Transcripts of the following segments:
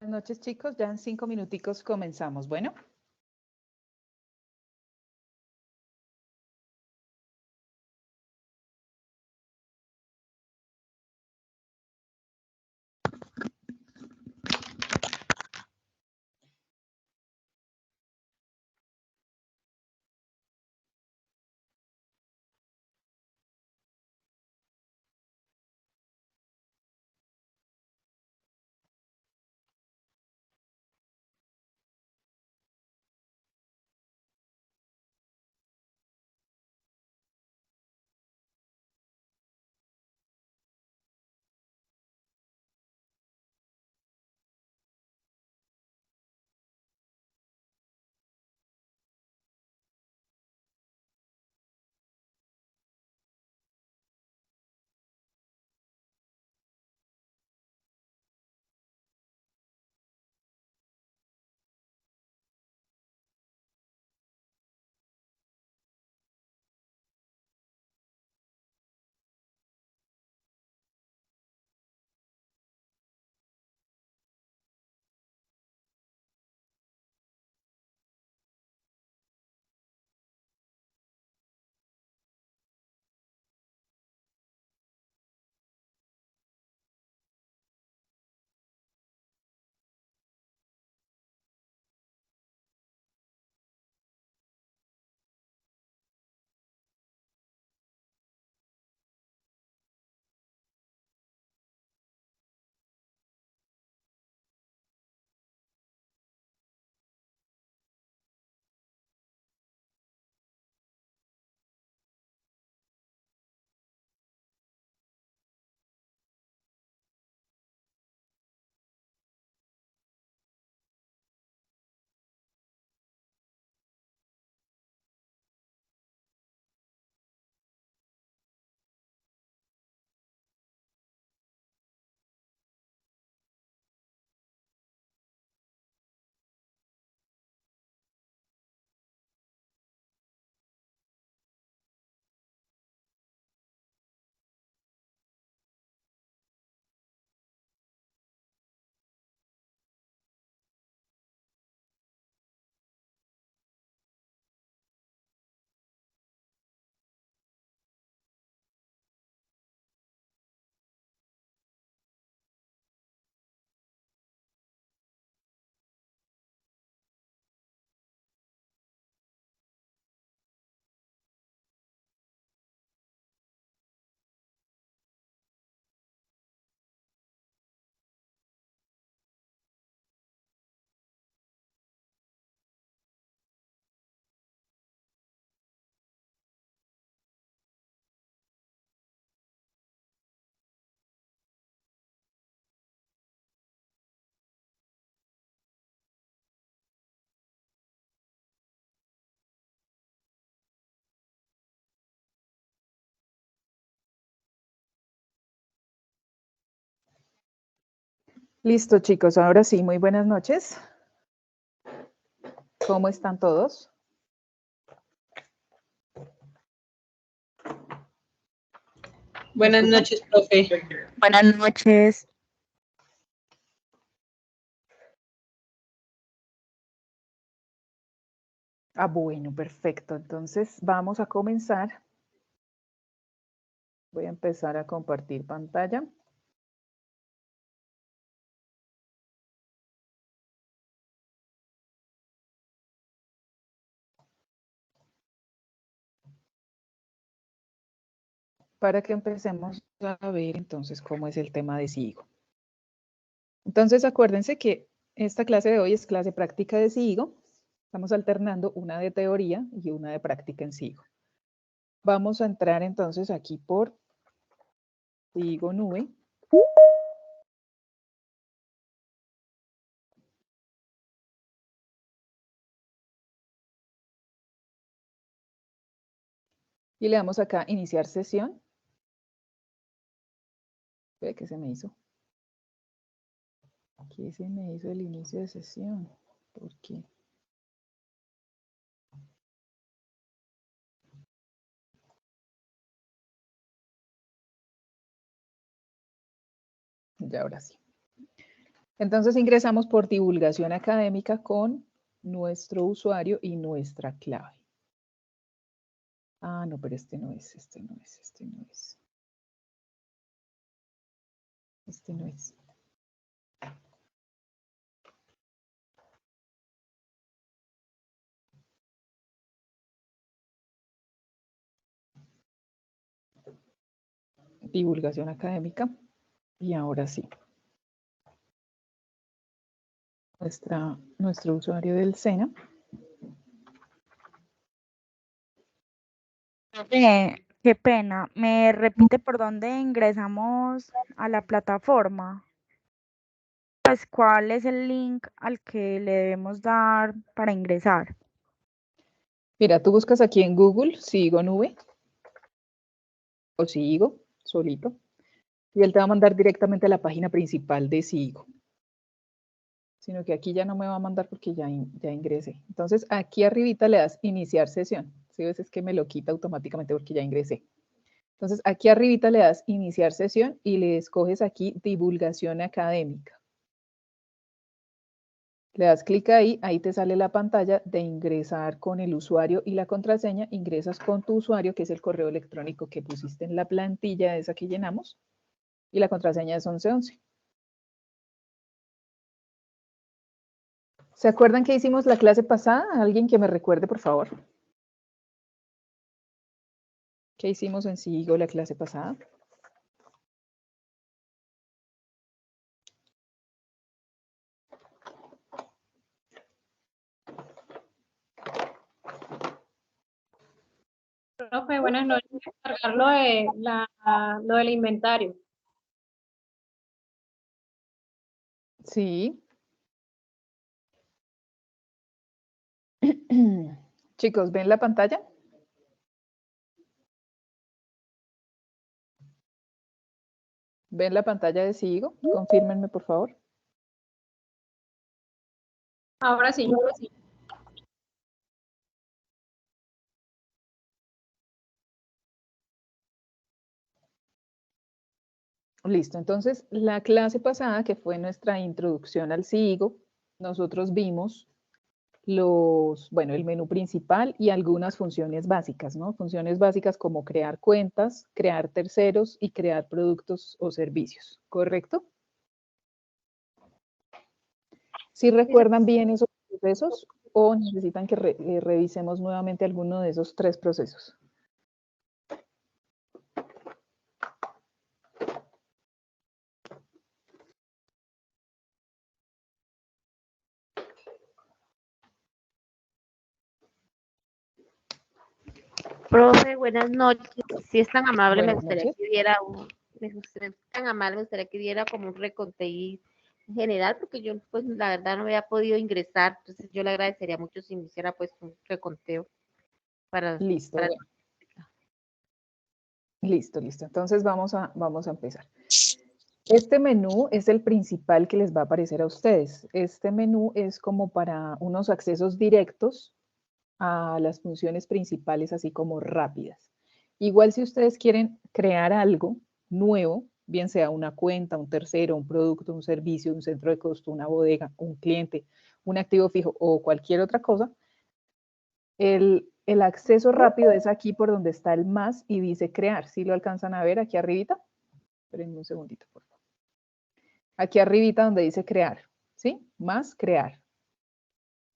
Buenas noches, chicos. Ya en 5 minuticos comenzamos. Bueno. Listo, chicos. Ahora sí, muy buenas noches. ¿Cómo están todos? Buenas noches, profe. Buenas noches. Bueno, perfecto. Entonces vamos a comenzar. Voy a empezar a compartir pantalla. Para que empecemos a ver entonces cómo es el tema de SIGO. Entonces acuérdense que esta clase de hoy es clase práctica de SIGO. Estamos alternando una de teoría y una de práctica en SIGO. Vamos a entrar entonces aquí por SIGO Nube. Y le damos acá iniciar sesión. Ve que se me hizo. Aquí se me hizo el inicio de sesión. ¿Por qué? Ya ahora sí. Entonces ingresamos por divulgación académica con nuestro usuario y nuestra clave. Ah, no, pero este no es. Este no es. Divulgación académica. Y ahora sí. Nuestro usuario del SENA. Qué pena. ¿Me repite por dónde ingresamos a la plataforma? Pues, ¿cuál es el link al que le debemos dar para ingresar? Mira, tú buscas aquí en Google Sigo Nube o Sigo solito y él te va a mandar directamente a la página principal de Sigo. Sino que aquí ya no me va a mandar porque ya ingresé. Entonces aquí arribita le das iniciar sesión. Si ves, es que me lo quita automáticamente porque ya ingresé. Entonces aquí arribita le das iniciar sesión y le escoges aquí divulgación académica. Le das clic ahí, ahí te sale la pantalla de ingresar con el usuario y la contraseña. Ingresas con tu usuario, que es el correo electrónico que pusiste en la plantilla esa que llenamos, y la contraseña es 1111. ¿Se acuerdan que hicimos la clase pasada? ¿Alguien que me recuerde, por favor? ¿Qué hicimos en Sigo la clase pasada? Profe, buenas noches. Cargar lo del inventario. Sí. Chicos, ¿ven la pantalla? ¿Ven la pantalla de Sigo? Confírmenme, por favor. Ahora sí. Listo, entonces la clase pasada, que fue nuestra introducción al Sigo, nosotros vimos el menú principal y algunas funciones básicas, ¿no? Funciones básicas como crear cuentas, crear terceros y crear productos o servicios, ¿correcto? ¿Sí recuerdan bien esos procesos o necesitan que revisemos nuevamente alguno de esos 3 procesos? Profe, buenas noches. Si es tan amable, Buenas noches. me gustaría que diera como un reconteo en general, porque yo, pues, la verdad no había podido ingresar. Entonces, yo le agradecería mucho si me hiciera, pues, un reconteo para. Listo, bueno. Listo. Entonces vamos a empezar. Este menú es el principal que les va a aparecer a ustedes. Este menú es como para unos accesos directos a las funciones principales, así como rápidas. Igual si ustedes quieren crear algo nuevo, bien sea una cuenta, un tercero, un producto, un servicio, un centro de costo, una bodega, un cliente, un activo fijo o cualquier otra cosa, el acceso rápido es aquí por donde está el más y dice crear. ¿Sí lo alcanzan a ver aquí arribita? Esperen un segundito, por favor. Aquí arribita donde dice crear, ¿sí? Más crear.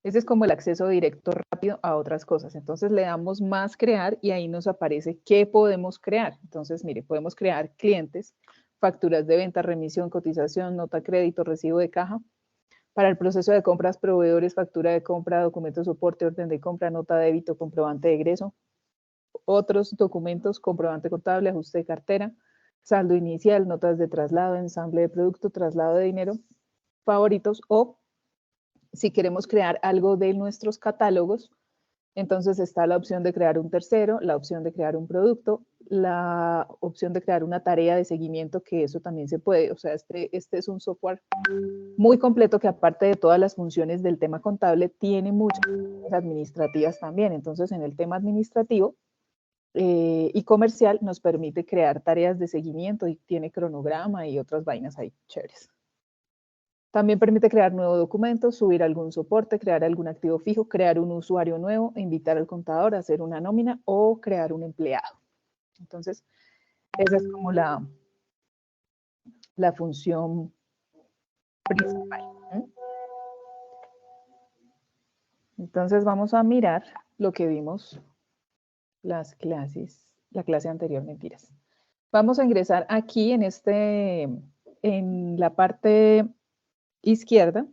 Ese es como el acceso directo rápido a otras cosas. Entonces le damos más crear y ahí nos aparece qué podemos crear. Entonces, mire, podemos crear clientes, facturas de venta, remisión, cotización, nota crédito, recibo de caja. Para el proceso de compras, proveedores, factura de compra, documento de soporte, orden de compra, nota de débito, comprobante de egreso. Otros documentos, comprobante contable, ajuste de cartera, saldo inicial, notas de traslado, ensamble de producto, traslado de dinero, favoritos o si queremos crear algo de nuestros catálogos, entonces está la opción de crear un tercero, la opción de crear un producto, la opción de crear una tarea de seguimiento, que eso también se puede. O sea, este es un software muy completo que aparte de todas las funciones del tema contable, tiene muchas administrativas también. Entonces, en el tema administrativo y comercial nos permite crear tareas de seguimiento y tiene cronograma y otras vainas ahí chéveres. También permite crear nuevos documentos, subir algún soporte, crear algún activo fijo, crear un usuario nuevo, invitar al contador a hacer una nómina o crear un empleado. Entonces, esa es como la función principal. Entonces, vamos a mirar lo que vimos la clase anterior, mentiras. Vamos a ingresar aquí en la parte izquierda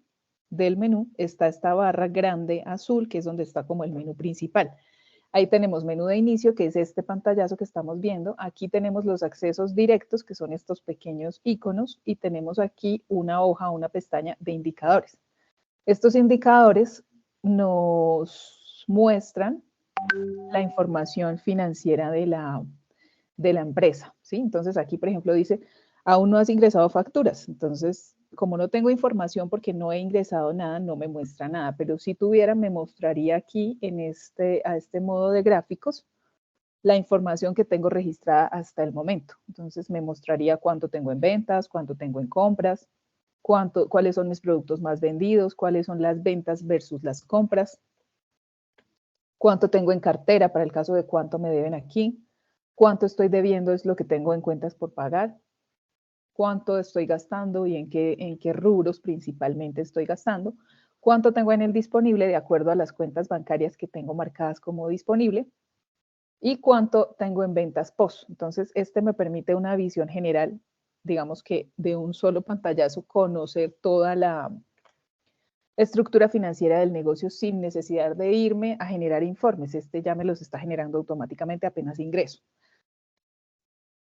del menú está esta barra grande azul, que es donde está como el menú principal. Ahí tenemos menú de inicio, que es este pantallazo que estamos viendo. Aquí tenemos los accesos directos, que son estos pequeños iconos, y tenemos aquí una hoja, una pestaña de indicadores. Estos indicadores nos muestran la información financiera de la empresa, ¿sí? Entonces aquí, por ejemplo, dice, aún no has ingresado facturas. Entonces, como no tengo información porque no he ingresado nada, no me muestra nada. Pero si tuviera, me mostraría aquí a este modo de gráficos la información que tengo registrada hasta el momento. Entonces, me mostraría cuánto tengo en ventas, cuánto tengo en compras, cuáles son mis productos más vendidos, cuáles son las ventas versus las compras, cuánto tengo en cartera para el caso de cuánto me deben aquí, cuánto estoy debiendo es lo que tengo en cuentas por pagar, cuánto estoy gastando y en qué rubros principalmente estoy gastando, cuánto tengo en el disponible de acuerdo a las cuentas bancarias que tengo marcadas como disponible y cuánto tengo en ventas post. Entonces, este me permite una visión general, digamos que de un solo pantallazo, conocer toda la estructura financiera del negocio sin necesidad de irme a generar informes. Este ya me los está generando automáticamente apenas ingreso.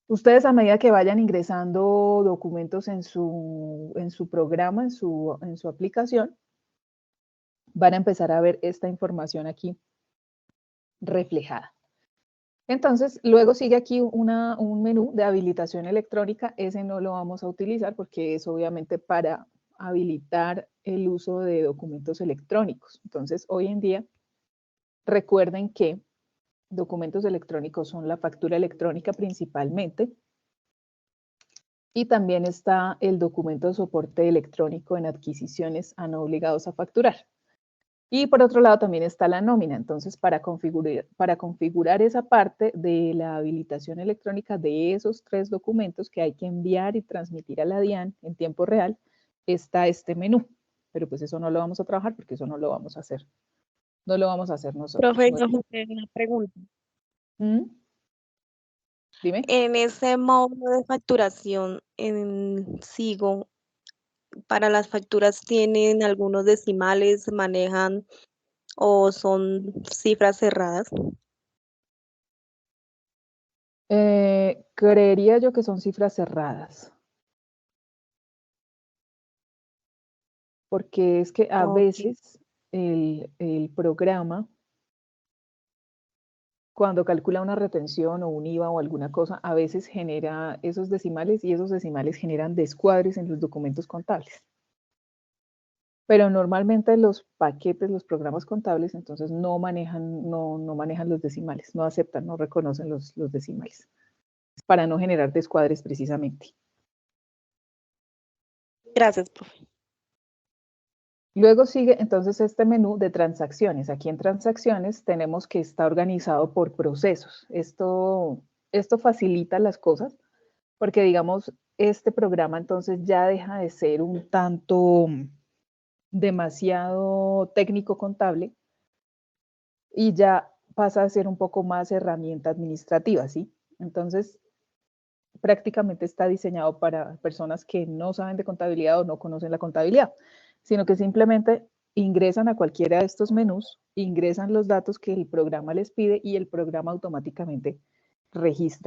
Ustedes a medida que vayan ingresando documentos en su programa, en su aplicación, van a empezar a ver esta información aquí reflejada. Entonces, luego sigue aquí un menú de habilitación electrónica. Ese no lo vamos a utilizar porque es obviamente para habilitar el uso de documentos electrónicos. Entonces, hoy en día, recuerden que documentos electrónicos son la factura electrónica principalmente, y también está el documento de soporte electrónico en adquisiciones a no obligados a facturar. Y por otro lado también está la nómina. Entonces, para configurar esa parte de la habilitación electrónica de esos 3 documentos que hay que enviar y transmitir a la DIAN en tiempo real, está este menú. Pero pues eso no lo vamos a trabajar porque eso no lo vamos a hacer. No lo vamos a hacer nosotros. Profe, yo tengo una pregunta. Dime. En ese módulo de facturación en Sigo, para las facturas tienen algunos decimales, manejan o son cifras cerradas. Creería yo que son cifras cerradas. Porque es que a veces el programa, cuando calcula una retención o un IVA o alguna cosa, a veces genera esos decimales y esos decimales generan descuadres en los documentos contables. Pero normalmente los paquetes, los programas contables, entonces no manejan los decimales, no aceptan, no reconocen los decimales, para no generar descuadres precisamente. Gracias, profe. Luego sigue entonces este menú de transacciones. Aquí en transacciones tenemos que está organizado por procesos. Esto facilita las cosas porque, digamos, este programa entonces ya deja de ser un tanto demasiado técnico contable y ya pasa a ser un poco más herramienta administrativa, ¿sí? Entonces, prácticamente está diseñado para personas que no saben de contabilidad o no conocen la contabilidad, sino que simplemente ingresan a cualquiera de estos menús, ingresan los datos que el programa les pide y el programa automáticamente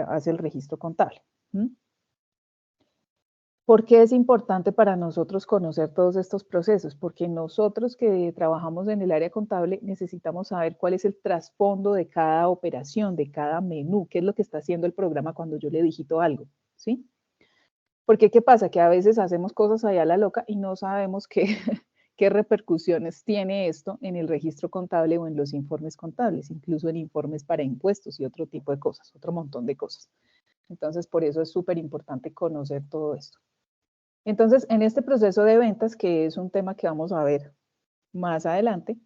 hace el registro contable. ¿Por qué es importante para nosotros conocer todos estos procesos? Porque nosotros que trabajamos en el área contable necesitamos saber cuál es el trasfondo de cada operación, de cada menú, qué es lo que está haciendo el programa cuando yo le digito algo, ¿sí? Porque ¿qué pasa? Que a veces hacemos cosas allá a la loca y no sabemos qué repercusiones tiene esto en el registro contable o en los informes contables, incluso en informes para impuestos y otro tipo de cosas, otro montón de cosas. Entonces, por eso es súper importante conocer todo esto. Entonces, en este proceso de ventas, que es un tema que vamos a ver más adelante,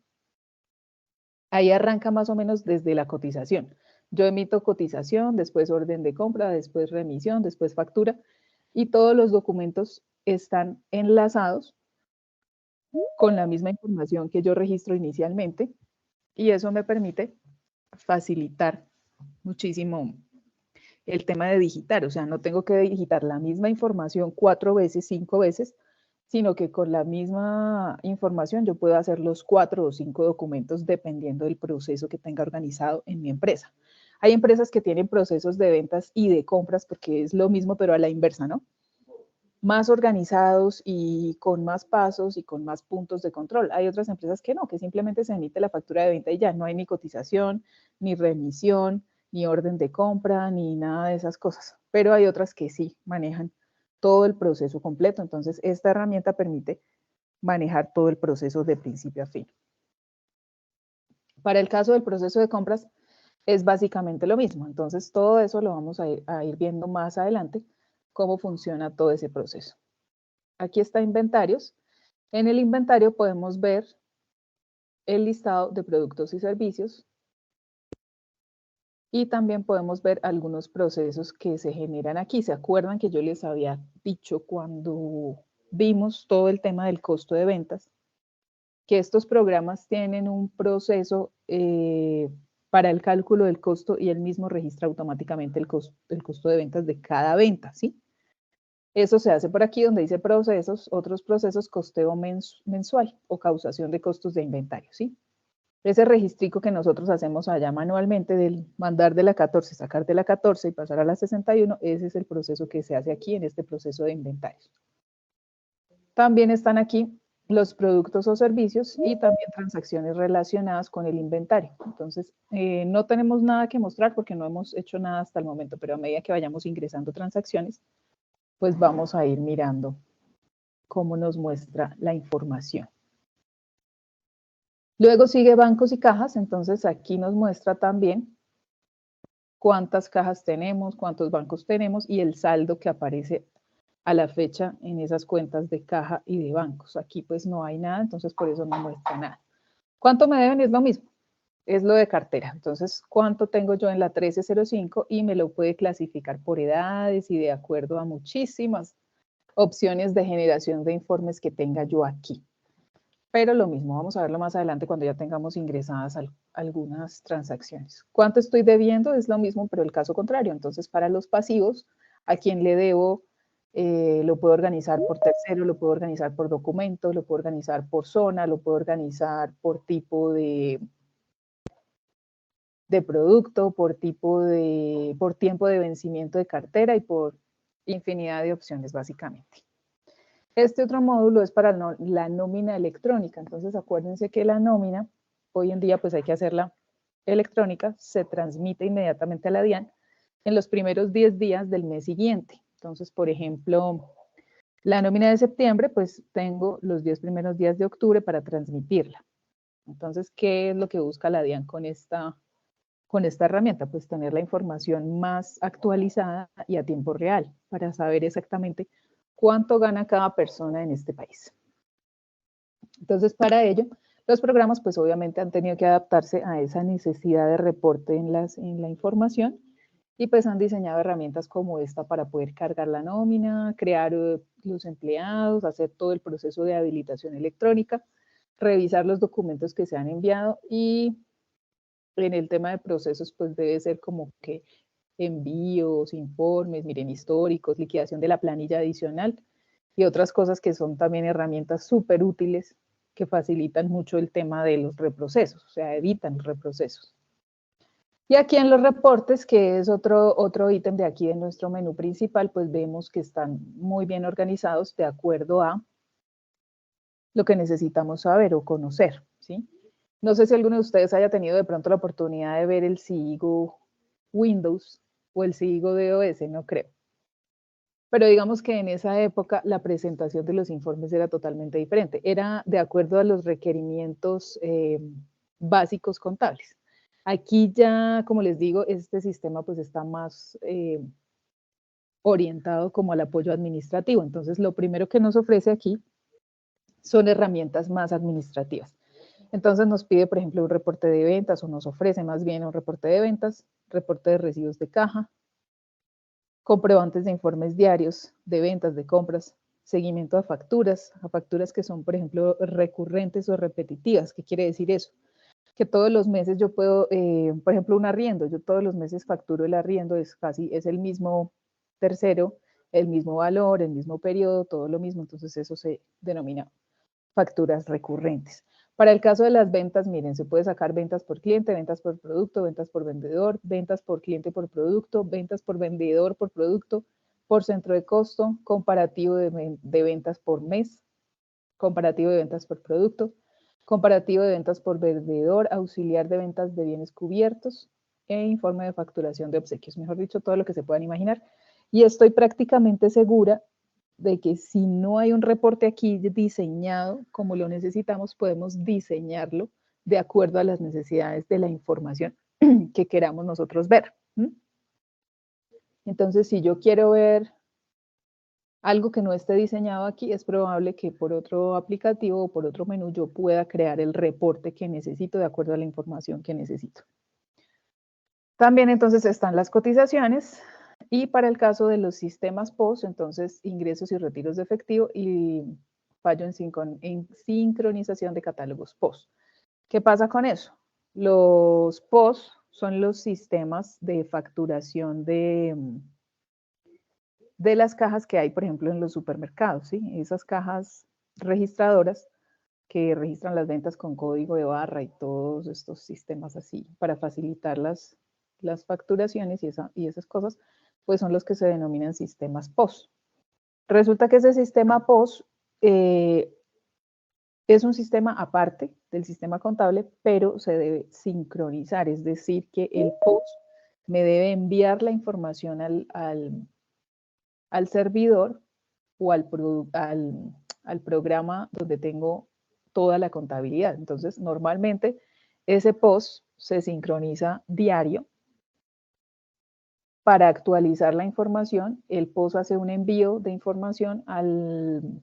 ahí arranca más o menos desde la cotización. Yo emito cotización, después orden de compra, después remisión, después factura, y todos los documentos están enlazados con la misma información que yo registro inicialmente, y eso me permite facilitar muchísimo el tema de digitar, o sea, no tengo que digitar la misma información 4 veces, 5 veces, sino que con la misma información yo puedo hacer los 4 o 5 documentos dependiendo del proceso que tenga organizado en mi empresa. Hay empresas que tienen procesos de ventas y de compras, porque es lo mismo, pero a la inversa, ¿no? Más organizados y con más pasos y con más puntos de control. Hay otras empresas que no, que simplemente se emite la factura de venta y ya no hay ni cotización, ni remisión, ni orden de compra, ni nada de esas cosas. Pero hay otras que sí manejan todo el proceso completo. Entonces, esta herramienta permite manejar todo el proceso de principio a fin. Para el caso del proceso de compras, es básicamente lo mismo. Entonces, todo eso lo vamos a ir viendo más adelante, cómo funciona todo ese proceso. Aquí está inventarios. En el inventario podemos ver el listado de productos y servicios y también podemos ver algunos procesos que se generan aquí. ¿Se acuerdan que yo les había dicho cuando vimos todo el tema del costo de ventas? Que estos programas tienen un proceso para el cálculo del costo y él mismo registra automáticamente el costo de ventas de cada venta, ¿sí? Eso se hace por aquí donde dice procesos, otros procesos, costeo mensual o causación de costos de inventario, ¿sí? Ese registrico que nosotros hacemos allá manualmente del mandar de la 14, sacar de la 14 y pasar a la 61, ese es el proceso que se hace aquí en este proceso de inventarios. También están aquí los productos o servicios y también transacciones relacionadas con el inventario. Entonces, no tenemos nada que mostrar porque no hemos hecho nada hasta el momento, pero a medida que vayamos ingresando transacciones, pues vamos a ir mirando cómo nos muestra la información. Luego sigue bancos y cajas, entonces aquí nos muestra también cuántas cajas tenemos, cuántos bancos tenemos y el saldo que aparece a la fecha en esas cuentas de caja y de bancos. Aquí pues no hay nada, entonces por eso no muestra nada. ¿Cuánto me deben? Es lo mismo, es lo de cartera. Entonces, ¿cuánto tengo yo en la 1305? Y me lo puede clasificar por edades y de acuerdo a muchísimas opciones de generación de informes que tenga yo aquí. Pero lo mismo, vamos a verlo más adelante cuando ya tengamos ingresadas algunas transacciones. ¿Cuánto estoy debiendo? Es lo mismo, pero el caso contrario. Entonces, para los pasivos, ¿a quién le debo? Lo puedo organizar por tercero, lo puedo organizar por documento, lo puedo organizar por zona, lo puedo organizar por tipo de producto, por tiempo de vencimiento de cartera y por infinidad de opciones, básicamente. Este otro módulo es para la nómina electrónica. Entonces, acuérdense que la nómina, hoy en día, pues hay que hacerla electrónica, se transmite inmediatamente a la DIAN en los primeros 10 días del mes siguiente. Entonces, por ejemplo, la nómina de septiembre, pues tengo los 10 primeros días de octubre para transmitirla. Entonces, ¿qué es lo que busca la DIAN con esta herramienta? Pues tener la información más actualizada y a tiempo real para saber exactamente cuánto gana cada persona en este país. Entonces, para ello, los programas, pues obviamente han tenido que adaptarse a esa necesidad de reporte en la información y pues han diseñado herramientas como esta para poder cargar la nómina, crear los empleados, hacer todo el proceso de habilitación electrónica, revisar los documentos que se han enviado y en el tema de procesos, pues debe ser como que envíos, informes, miren, históricos, liquidación de la planilla adicional y otras cosas que son también herramientas súper útiles que facilitan mucho el tema de los reprocesos, o sea, evitan reprocesos. Y aquí en los reportes, que es otro ítem de aquí de nuestro menú principal, pues vemos que están muy bien organizados de acuerdo a lo que necesitamos saber o conocer, ¿sí? No sé si alguno de ustedes haya tenido de pronto la oportunidad de ver el SIGO Windows o el SIGO DOS, no creo. Pero digamos que en esa época la presentación de los informes era totalmente diferente. Era de acuerdo a los requerimientos básicos contables. Aquí ya, como les digo, este sistema pues está más orientado como al apoyo administrativo. Entonces, lo primero que nos ofrece aquí son herramientas más administrativas. Entonces nos pide, por ejemplo, un reporte de ventas, o nos ofrece más bien un reporte de ventas, reporte de recibos de caja, comprobantes de informes diarios de ventas, de compras, seguimiento a facturas que son, por ejemplo, recurrentes o repetitivas. ¿Qué quiere decir eso? Que todos los meses yo puedo, por ejemplo, un arriendo, yo todos los meses facturo el arriendo, es el mismo tercero, el mismo valor, el mismo periodo, todo lo mismo, entonces eso se denomina facturas recurrentes. Para el caso de las ventas, miren, se puede sacar ventas por cliente, ventas por producto, ventas por vendedor, ventas por cliente por producto, ventas por vendedor por producto, por centro de costo, comparativo de ventas por mes, comparativo de ventas por producto, comparativo de ventas por vendedor, auxiliar de ventas de bienes cubiertos e informe de facturación de obsequios. Mejor dicho, todo lo que se puedan imaginar. Y estoy prácticamente segura de que si no hay un reporte aquí diseñado como lo necesitamos, podemos diseñarlo de acuerdo a las necesidades de la información que queramos nosotros ver. Entonces, si yo quiero ver algo que no esté diseñado aquí, es probable que por otro aplicativo o por otro menú yo pueda crear el reporte que necesito de acuerdo a la información que necesito. También entonces están las cotizaciones. Y para el caso de los sistemas POS, entonces ingresos y retiros de efectivo y fallo en sincronización de catálogos POS. ¿Qué pasa con eso? Los POS son los sistemas de facturación de las cajas que hay, por ejemplo, en los supermercados, ¿sí? Esas cajas registradoras que registran las ventas con código de barra y todos estos sistemas así para facilitar las facturaciones y esas cosas, pues son los que se denominan sistemas POS. Resulta que ese sistema POS es un sistema aparte del sistema contable, pero se debe sincronizar, es decir, que el POS me debe enviar la información al servidor o al programa donde tengo toda la contabilidad. Entonces, normalmente ese POS se sincroniza diario. Para actualizar la información, el POS hace un envío de información al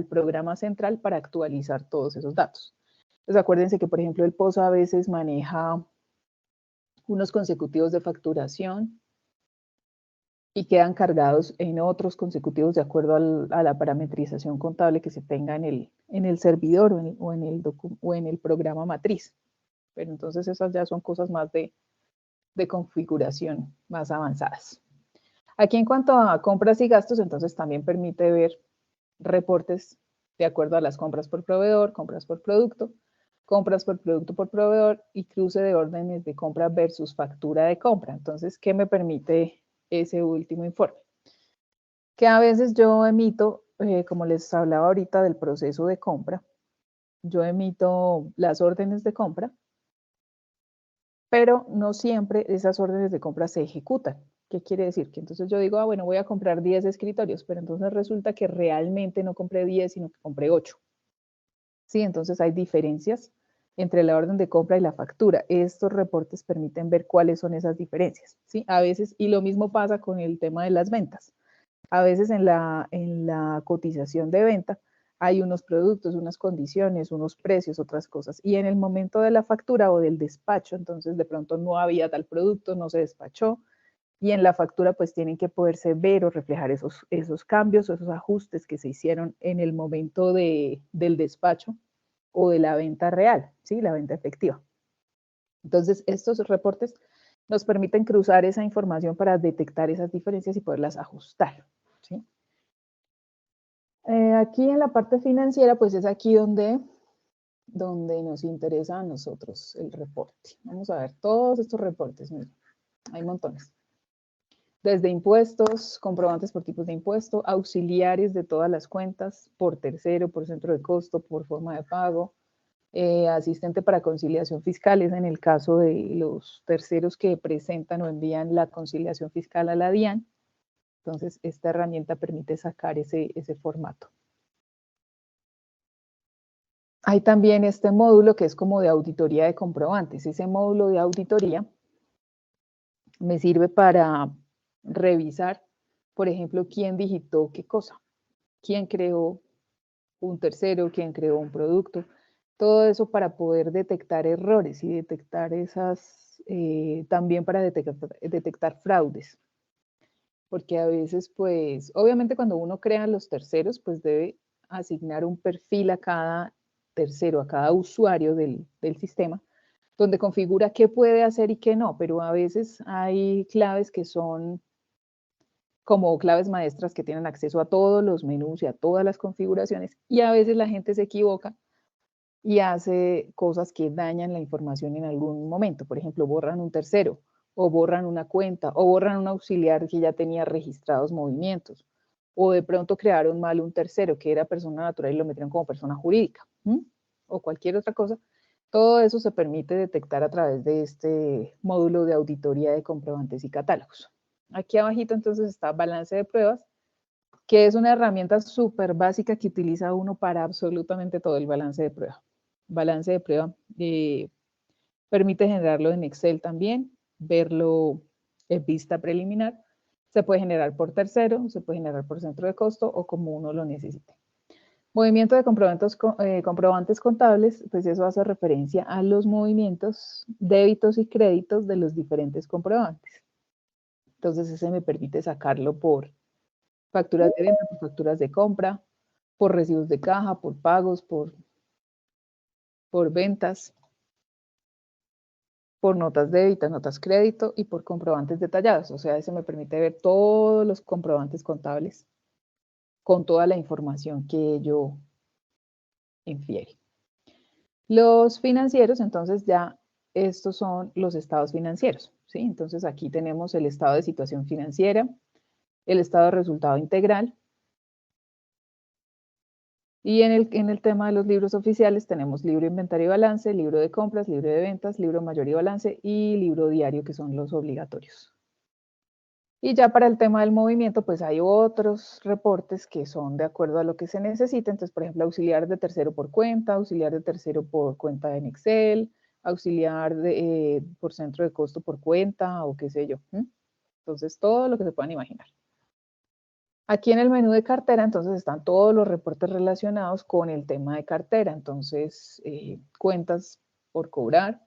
programa central para actualizar todos esos datos. Entonces, acuérdense que, por ejemplo, el POS a veces maneja unos consecutivos de facturación y quedan cargados en otros consecutivos de acuerdo a la parametrización contable que se tenga en el servidor o en el programa matriz. Pero entonces esas ya son cosas más de configuración más avanzadas. Aquí en cuanto a compras y gastos, entonces también permite ver reportes de acuerdo a las compras por proveedor, compras por producto por proveedor y cruce de órdenes de compra versus factura de compra. Entonces, ¿qué me permite ese último informe? Que a veces yo emito, como les hablaba ahorita del proceso de compra, yo emito las órdenes de compra, pero no siempre esas órdenes de compra se ejecutan. ¿Qué quiere decir? Que entonces yo digo, bueno, voy a comprar 10 escritorios, pero entonces resulta que realmente no compré 10, sino que compré 8. Sí, entonces hay diferencias entre la orden de compra y la factura. Estos reportes permiten ver cuáles son esas diferencias, ¿sí? A veces, y lo mismo pasa con el tema de las ventas. A veces en la cotización de venta hay unos productos, unas condiciones, unos precios, otras cosas. Y en el momento de la factura o del despacho, entonces de pronto no había tal producto, no se despachó. Y en la factura pues tienen que poderse ver o reflejar esos cambios o esos ajustes que se hicieron en el momento del despacho o de la venta real, ¿sí? La venta efectiva. Entonces estos reportes nos permiten cruzar esa información para detectar esas diferencias y poderlas ajustar, ¿sí? Aquí en la parte financiera pues es aquí donde nos interesa a nosotros el reporte. Vamos a ver todos estos reportes, miren, hay montones. Desde impuestos, comprobantes por tipos de impuesto, auxiliares de todas las cuentas, por tercero, por centro de costo, por forma de pago, asistente para conciliación fiscal, es en el caso de los terceros que presentan o envían la conciliación fiscal a la DIAN. Entonces, esta herramienta permite sacar ese formato. Hay también este módulo que es como de auditoría de comprobantes. Ese módulo de auditoría me sirve para revisar por ejemplo, quién digitó qué cosa, quién creó un tercero, quién creó un producto, todo eso para poder detectar errores y detectar esas, también para detectar fraudes. Porque a veces, pues, obviamente cuando uno crea los terceros, pues debe asignar un perfil a cada tercero, a cada usuario del sistema, donde configura qué puede hacer y qué no, pero a veces hay claves que son como claves maestras que tienen acceso a todos los menús y a todas las configuraciones, y a veces la gente se equivoca y hace cosas que dañan la información en algún momento. Por ejemplo, borran un tercero, o borran una cuenta, o borran un auxiliar que ya tenía registrados movimientos, o de pronto crearon mal un tercero que era persona natural y lo metieron como persona jurídica, o cualquier otra cosa. Todo eso se permite detectar a través de este módulo de auditoría de comprobantes y catálogos. Aquí abajito entonces está balance de pruebas, que es una herramienta súper básica que utiliza uno para absolutamente todo el balance de prueba. Balance de prueba permite generarlo en Excel también, verlo en vista preliminar. Se puede generar por tercero, se puede generar por centro de costo o como uno lo necesite. Movimiento de comprobantes contables, pues eso hace referencia a los movimientos, débitos y créditos de los diferentes comprobantes. Entonces ese me permite sacarlo por facturas de venta, por facturas de compra, por recibos de caja, por pagos, por ventas, por notas débitas, notas crédito y por comprobantes detallados. O sea, ese me permite ver todos los comprobantes contables con toda la información que ello infiere. Los financieros, entonces ya estos son los estados financieros, ¿sí? Entonces aquí tenemos el estado de situación financiera, el estado de resultado integral, y en el tema de los libros oficiales tenemos libro inventario y balance, libro de compras, libro de ventas, libro mayor y balance y libro diario, que son los obligatorios. Y ya para el tema del movimiento, pues hay otros reportes que son de acuerdo a lo que se necesita. Entonces, por ejemplo, auxiliar de tercero por cuenta, auxiliar de tercero por cuenta en Excel, auxiliar por centro de costo por cuenta o qué sé yo. Entonces, todo lo que se puedan imaginar. Aquí en el menú de cartera, entonces, están todos los reportes relacionados con el tema de cartera. Entonces, cuentas por cobrar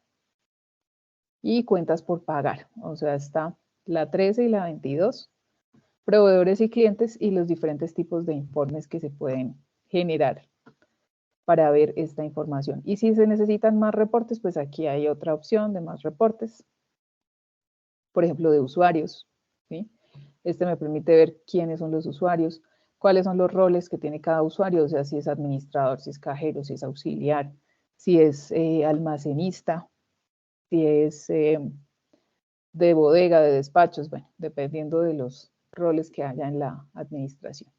y cuentas por pagar. O sea, está la 13 y la 22, proveedores y clientes y los diferentes tipos de informes que se pueden generar para ver esta información. Y si se necesitan más reportes, pues aquí hay otra opción de más reportes. Por ejemplo, de usuarios, ¿sí? Este me permite ver quiénes son los usuarios, cuáles son los roles que tiene cada usuario, o sea, si es administrador, si es cajero, si es auxiliar, si es almacenista, si es de bodega, de despachos, bueno, dependiendo de los roles que haya en la administración.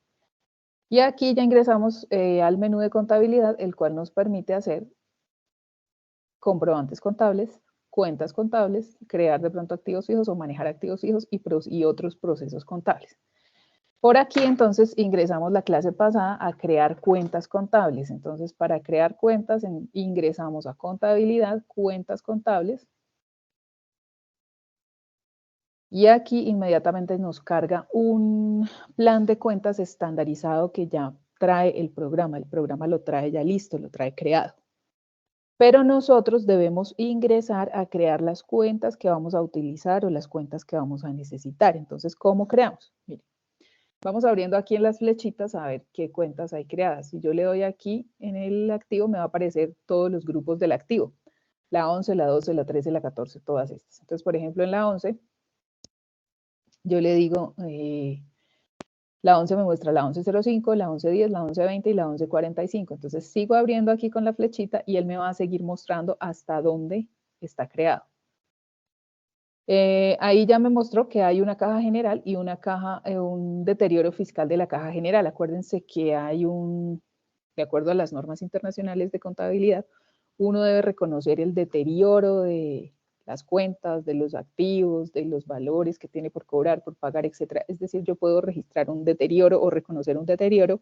Y aquí ya ingresamos al menú de contabilidad, el cual nos permite hacer comprobantes contables, cuentas contables, crear de pronto activos fijos o manejar activos fijos y otros procesos contables. Por aquí entonces ingresamos la clase pasada a crear cuentas contables. Entonces para crear cuentas ingresamos a contabilidad, cuentas contables. Y aquí inmediatamente nos carga un plan de cuentas estandarizado que ya trae el programa lo trae ya listo, lo trae creado. Pero nosotros debemos ingresar a crear las cuentas que vamos a utilizar o las cuentas que vamos a necesitar. Entonces, ¿cómo creamos? Miren, vamos abriendo aquí en las flechitas a ver qué cuentas hay creadas. Si yo le doy aquí en el activo, me va a aparecer todos los grupos del activo. La 11, la 12, la 13, la 14, todas estas. Entonces, por ejemplo, en la 11, yo le digo, la 11 me muestra la 11.05, la 11.10, la 11.20 y la 11.45. Entonces sigo abriendo aquí con la flechita y él me va a seguir mostrando hasta dónde está creado. Ahí ya me mostró que hay una caja general y una caja, un deterioro fiscal de la caja general. Acuérdense que hay de acuerdo a las normas internacionales de contabilidad, uno debe reconocer el deterioro de las cuentas, de los activos, de los valores que tiene por cobrar, por pagar, etc. Es decir, yo puedo registrar un deterioro o reconocer un deterioro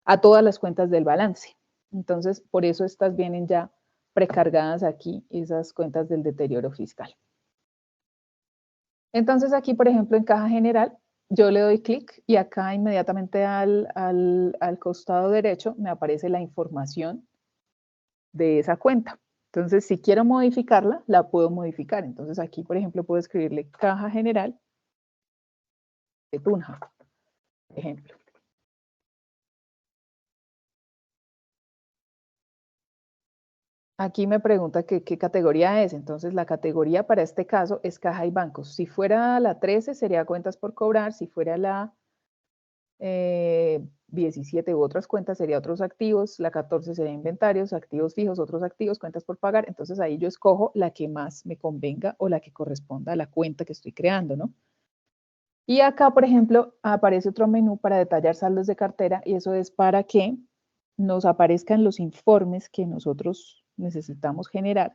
a todas las cuentas del balance. Entonces, por eso estas vienen ya precargadas aquí, esas cuentas del deterioro fiscal. Entonces aquí, por ejemplo, en caja general, yo le doy clic y acá inmediatamente al costado derecho me aparece la información de esa cuenta. Entonces, si quiero modificarla, la puedo modificar. Entonces, aquí, por ejemplo, puedo escribirle caja general de Tunja, por ejemplo. Aquí me pregunta qué categoría es. Entonces, la categoría para este caso es caja y bancos. Si fuera la 13, sería cuentas por cobrar. Si fuera la 17 u otras cuentas, sería otros activos. La 14 sería inventarios, activos fijos, otros activos, cuentas por pagar. Entonces, ahí yo escojo la que más me convenga o la que corresponda a la cuenta que estoy creando, ¿no? Y acá, por ejemplo, aparece otro menú para detallar saldos de cartera y eso es para que nos aparezcan los informes que nosotros necesitamos generar,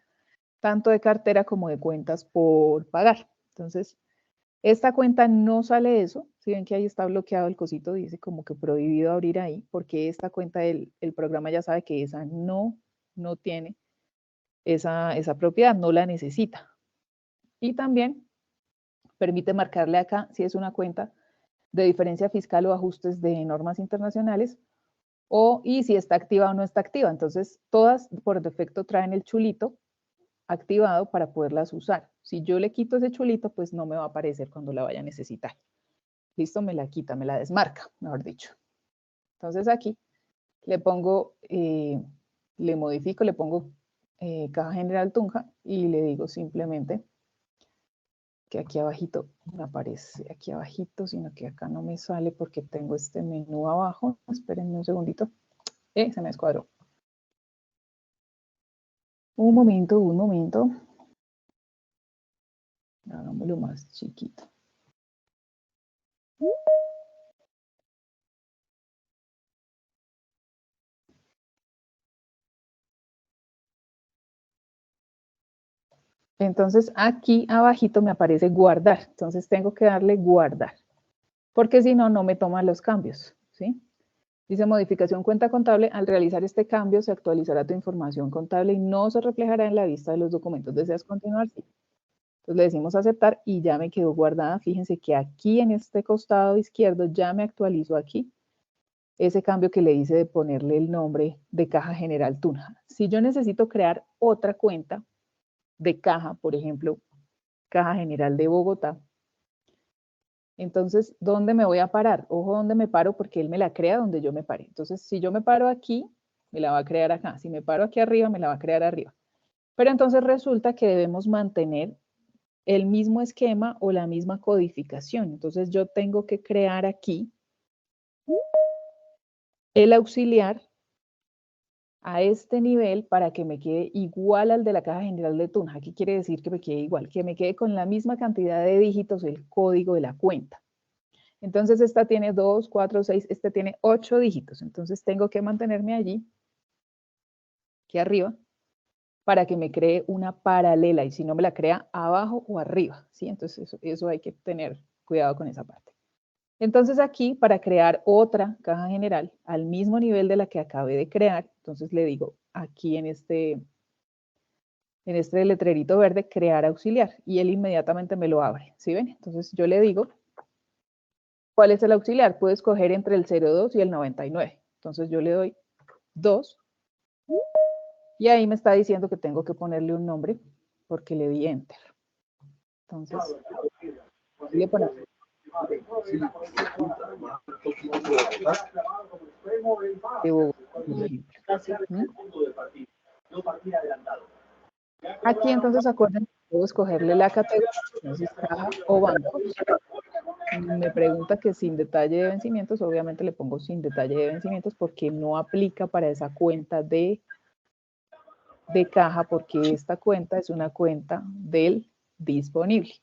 tanto de cartera como de cuentas por pagar. Entonces, esta cuenta no sale eso. Si ven que ahí está bloqueado el cosito, dice como que prohibido abrir ahí, porque esta cuenta, el programa ya sabe que esa no tiene esa propiedad, no la necesita. Y también permite marcarle acá si es una cuenta de diferencia fiscal o ajustes de normas internacionales, y si está activa o no está activa. Entonces, todas por defecto traen el chulito activado para poderlas usar. Si yo le quito ese chulito, pues no me va a aparecer cuando la vaya a necesitar. Listo, me la quita, me la desmarca, mejor dicho. Entonces aquí le pongo, le modifico, le pongo caja general Tunja y le digo simplemente que aquí abajito me aparece, aquí abajito, sino que acá no me sale porque tengo este menú abajo. Espérenme un segundito. Se me descuadró. Un momento. Hagámoslo más chiquito. Entonces aquí abajito me aparece guardar. Entonces tengo que darle guardar. Porque si no, no me toma los cambios, ¿sí? Dice modificación cuenta contable. Al realizar este cambio se actualizará tu información contable y no se reflejará en la vista de los documentos. ¿Deseas continuar? Sí. Entonces le decimos aceptar y ya me quedó guardada. Fíjense que aquí en este costado izquierdo ya me actualizó aquí ese cambio que le hice de ponerle el nombre de caja general Tunja. Si yo necesito crear otra cuenta de caja, por ejemplo, caja general de Bogotá, entonces, ¿dónde me voy a parar? Ojo, ¿dónde me paro? Porque él me la crea donde yo me pare. Entonces, si yo me paro aquí, me la va a crear acá. Si me paro aquí arriba, me la va a crear arriba. Pero entonces resulta que debemos mantener el mismo esquema o la misma codificación. Entonces, yo tengo que crear aquí el auxiliar a este nivel para que me quede igual al de la caja general de Tunja. ¿Qué quiere decir que me quede igual? Que me quede con la misma cantidad de dígitos el código de la cuenta. Entonces esta tiene 2, 4, 6, este tiene 8 dígitos. Entonces tengo que mantenerme allí, aquí arriba, para que me cree una paralela y si no me la crea abajo o arriba, ¿sí? Entonces eso hay que tener cuidado con esa parte. Entonces aquí, para crear otra caja general al mismo nivel de la que acabé de crear, entonces le digo aquí en este letrerito verde, crear auxiliar, y él inmediatamente me lo abre, ¿sí ven? Entonces yo le digo, ¿cuál es el auxiliar? Puedo escoger entre el 02 y el 99. Entonces yo le doy 2, y ahí me está diciendo que tengo que ponerle un nombre, porque le di Enter. Entonces, le ponemos. Aquí entonces acuérdense, puedo escogerle la categoría, entonces caja o bancos. Me pregunta que sin detalle de vencimientos, obviamente le pongo sin detalle de vencimientos porque no aplica para esa cuenta de caja, porque esta cuenta es una cuenta del disponible.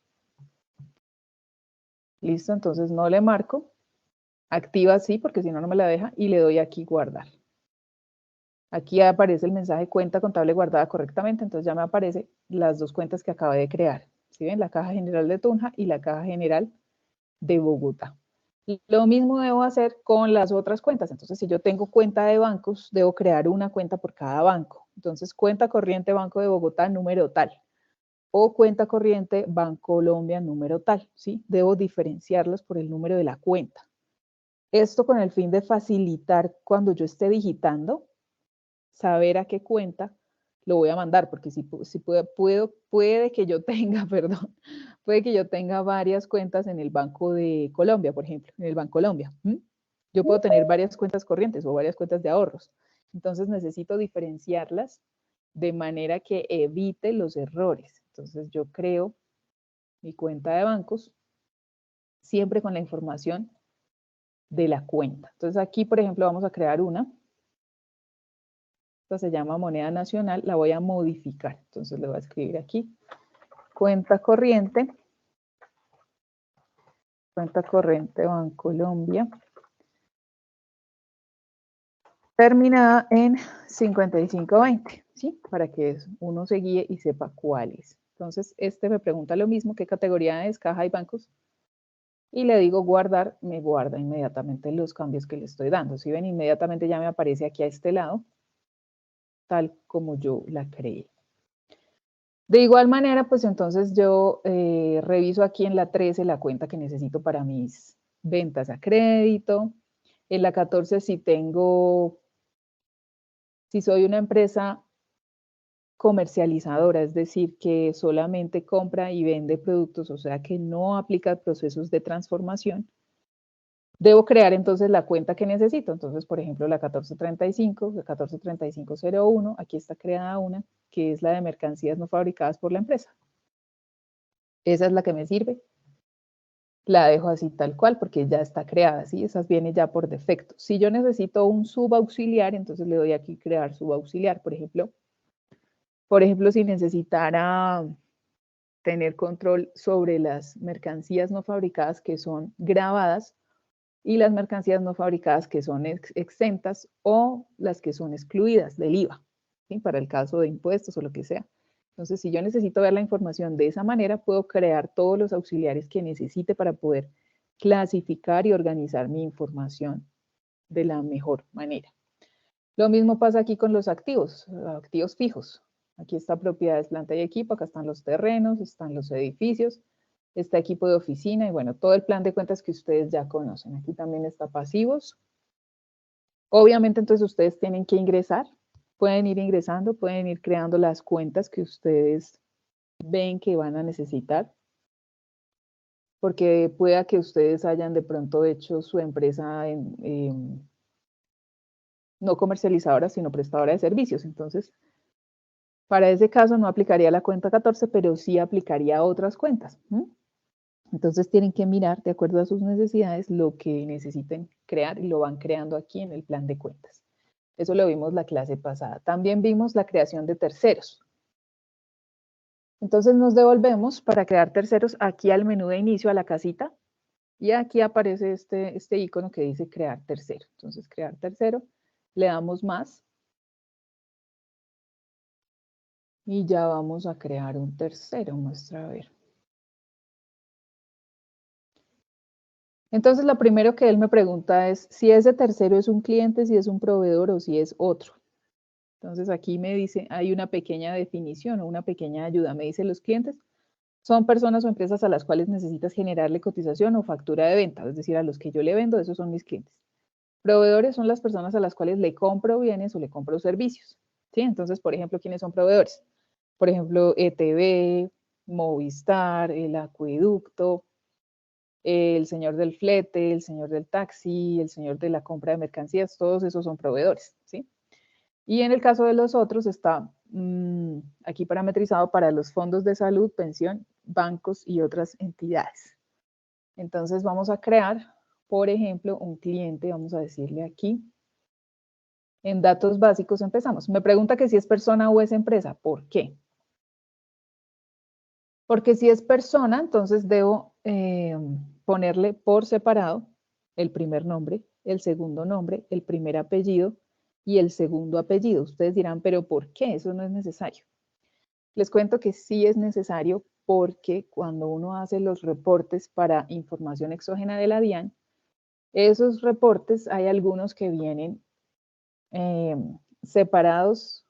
Listo, entonces no le marco, activa así porque si no, no me la deja y le doy aquí guardar. Aquí aparece el mensaje cuenta contable guardada correctamente, entonces ya me aparecen las dos cuentas que acabé de crear. ¿Sí ven? La caja general de Tunja y la caja general de Bogotá. Lo mismo debo hacer con las otras cuentas. Entonces, si yo tengo cuenta de bancos, debo crear una cuenta por cada banco. Entonces, cuenta corriente Banco de Bogotá, número tal. o cuenta corriente Bancolombia número tal, ¿sí? Debo diferenciarlos por el número de la cuenta. Esto con el fin de facilitar cuando yo esté digitando, saber a qué cuenta lo voy a mandar, porque si puede que yo tenga, perdón, puede que yo tenga varias cuentas en el Banco de Colombia, por ejemplo, en el Bancolombia. Yo puedo tener varias cuentas corrientes o varias cuentas de ahorros. Entonces necesito diferenciarlas de manera que evite los errores. Entonces yo creo mi cuenta de bancos siempre con la información de la cuenta. Entonces aquí, por ejemplo, vamos a crear una. Esta se llama moneda nacional, la voy a modificar. Entonces le voy a escribir aquí, cuenta corriente Bancolombia, terminada en 5520, ¿sí? Para que uno se guíe y sepa cuál es. Entonces, este me pregunta lo mismo, ¿qué categoría es? Caja y bancos. Y le digo guardar, me guarda inmediatamente los cambios que le estoy dando. Si ven, inmediatamente ya me aparece aquí a este lado, tal como yo la creé. De igual manera, pues entonces yo reviso aquí en la 13 la cuenta que necesito para mis ventas a crédito. En la 14 si soy una empresa comercializadora, es decir, que solamente compra y vende productos, o sea que no aplica procesos de transformación, debo crear entonces la cuenta que necesito. Entonces, por ejemplo, la 1435, la 143501, aquí está creada una, que es la de mercancías no fabricadas por la empresa. Esa es la que me sirve. La dejo así tal cual porque ya está creada, ¿sí? Esas vienen ya por defecto. Si yo necesito un subauxiliar, entonces le doy aquí crear subauxiliar, por ejemplo, si necesitara tener control sobre las mercancías no fabricadas que son grabadas y las mercancías no fabricadas que son exentas o las que son excluidas del IVA, ¿sí? Para el caso de impuestos o lo que sea. Entonces, si yo necesito ver la información de esa manera, puedo crear todos los auxiliares que necesite para poder clasificar y organizar mi información de la mejor manera. Lo mismo pasa aquí con los activos fijos. Aquí está propiedades, planta y equipo, acá están los terrenos, están los edificios, está equipo de oficina y bueno, todo el plan de cuentas que ustedes ya conocen. Aquí también está pasivos. Obviamente entonces ustedes tienen que ingresar, pueden ir ingresando, pueden ir creando las cuentas que ustedes ven que van a necesitar, porque pueda que ustedes hayan de pronto hecho su empresa no comercializadora, sino prestadora de servicios. Entonces, para ese caso no aplicaría la cuenta 14, pero sí aplicaría otras cuentas. Entonces tienen que mirar, de acuerdo a sus necesidades, lo que necesiten crear y lo van creando aquí en el plan de cuentas. Eso lo vimos la clase pasada. También vimos la creación de terceros. Entonces nos devolvemos para crear terceros aquí al menú de inicio, a la casita, y aquí aparece este icono que dice crear tercero. Entonces crear tercero, le damos más, y ya vamos a crear un tercero, muestra a ver. Entonces lo primero que él me pregunta es si ese tercero es un cliente, si es un proveedor o si es otro. Entonces aquí me dice, hay una pequeña definición o una pequeña ayuda. Me dice los clientes son personas o empresas a las cuales necesitas generarle cotización o factura de venta, es decir, a los que yo le vendo, esos son mis clientes. Proveedores son las personas a las cuales le compro bienes o le compro servicios. ¿Sí? Entonces, por ejemplo, ¿quiénes son proveedores? Por ejemplo, ETV, Movistar, el acueducto, el señor del flete, el señor del taxi, el señor de la compra de mercancías, todos esos son proveedores, ¿sí? Y en el caso de los otros está aquí parametrizado para los fondos de salud, pensión, bancos y otras entidades. Entonces vamos a crear, por ejemplo, un cliente, vamos a decirle aquí, en datos básicos empezamos. Me pregunta que si es persona o es empresa, ¿por qué? Porque si es persona, entonces debo ponerle por separado el primer nombre, el segundo nombre, el primer apellido y el segundo apellido. Ustedes dirán, ¿pero por qué? Eso no es necesario. Les cuento que sí es necesario porque cuando uno hace los reportes para información exógena de la DIAN, esos reportes hay algunos que vienen separados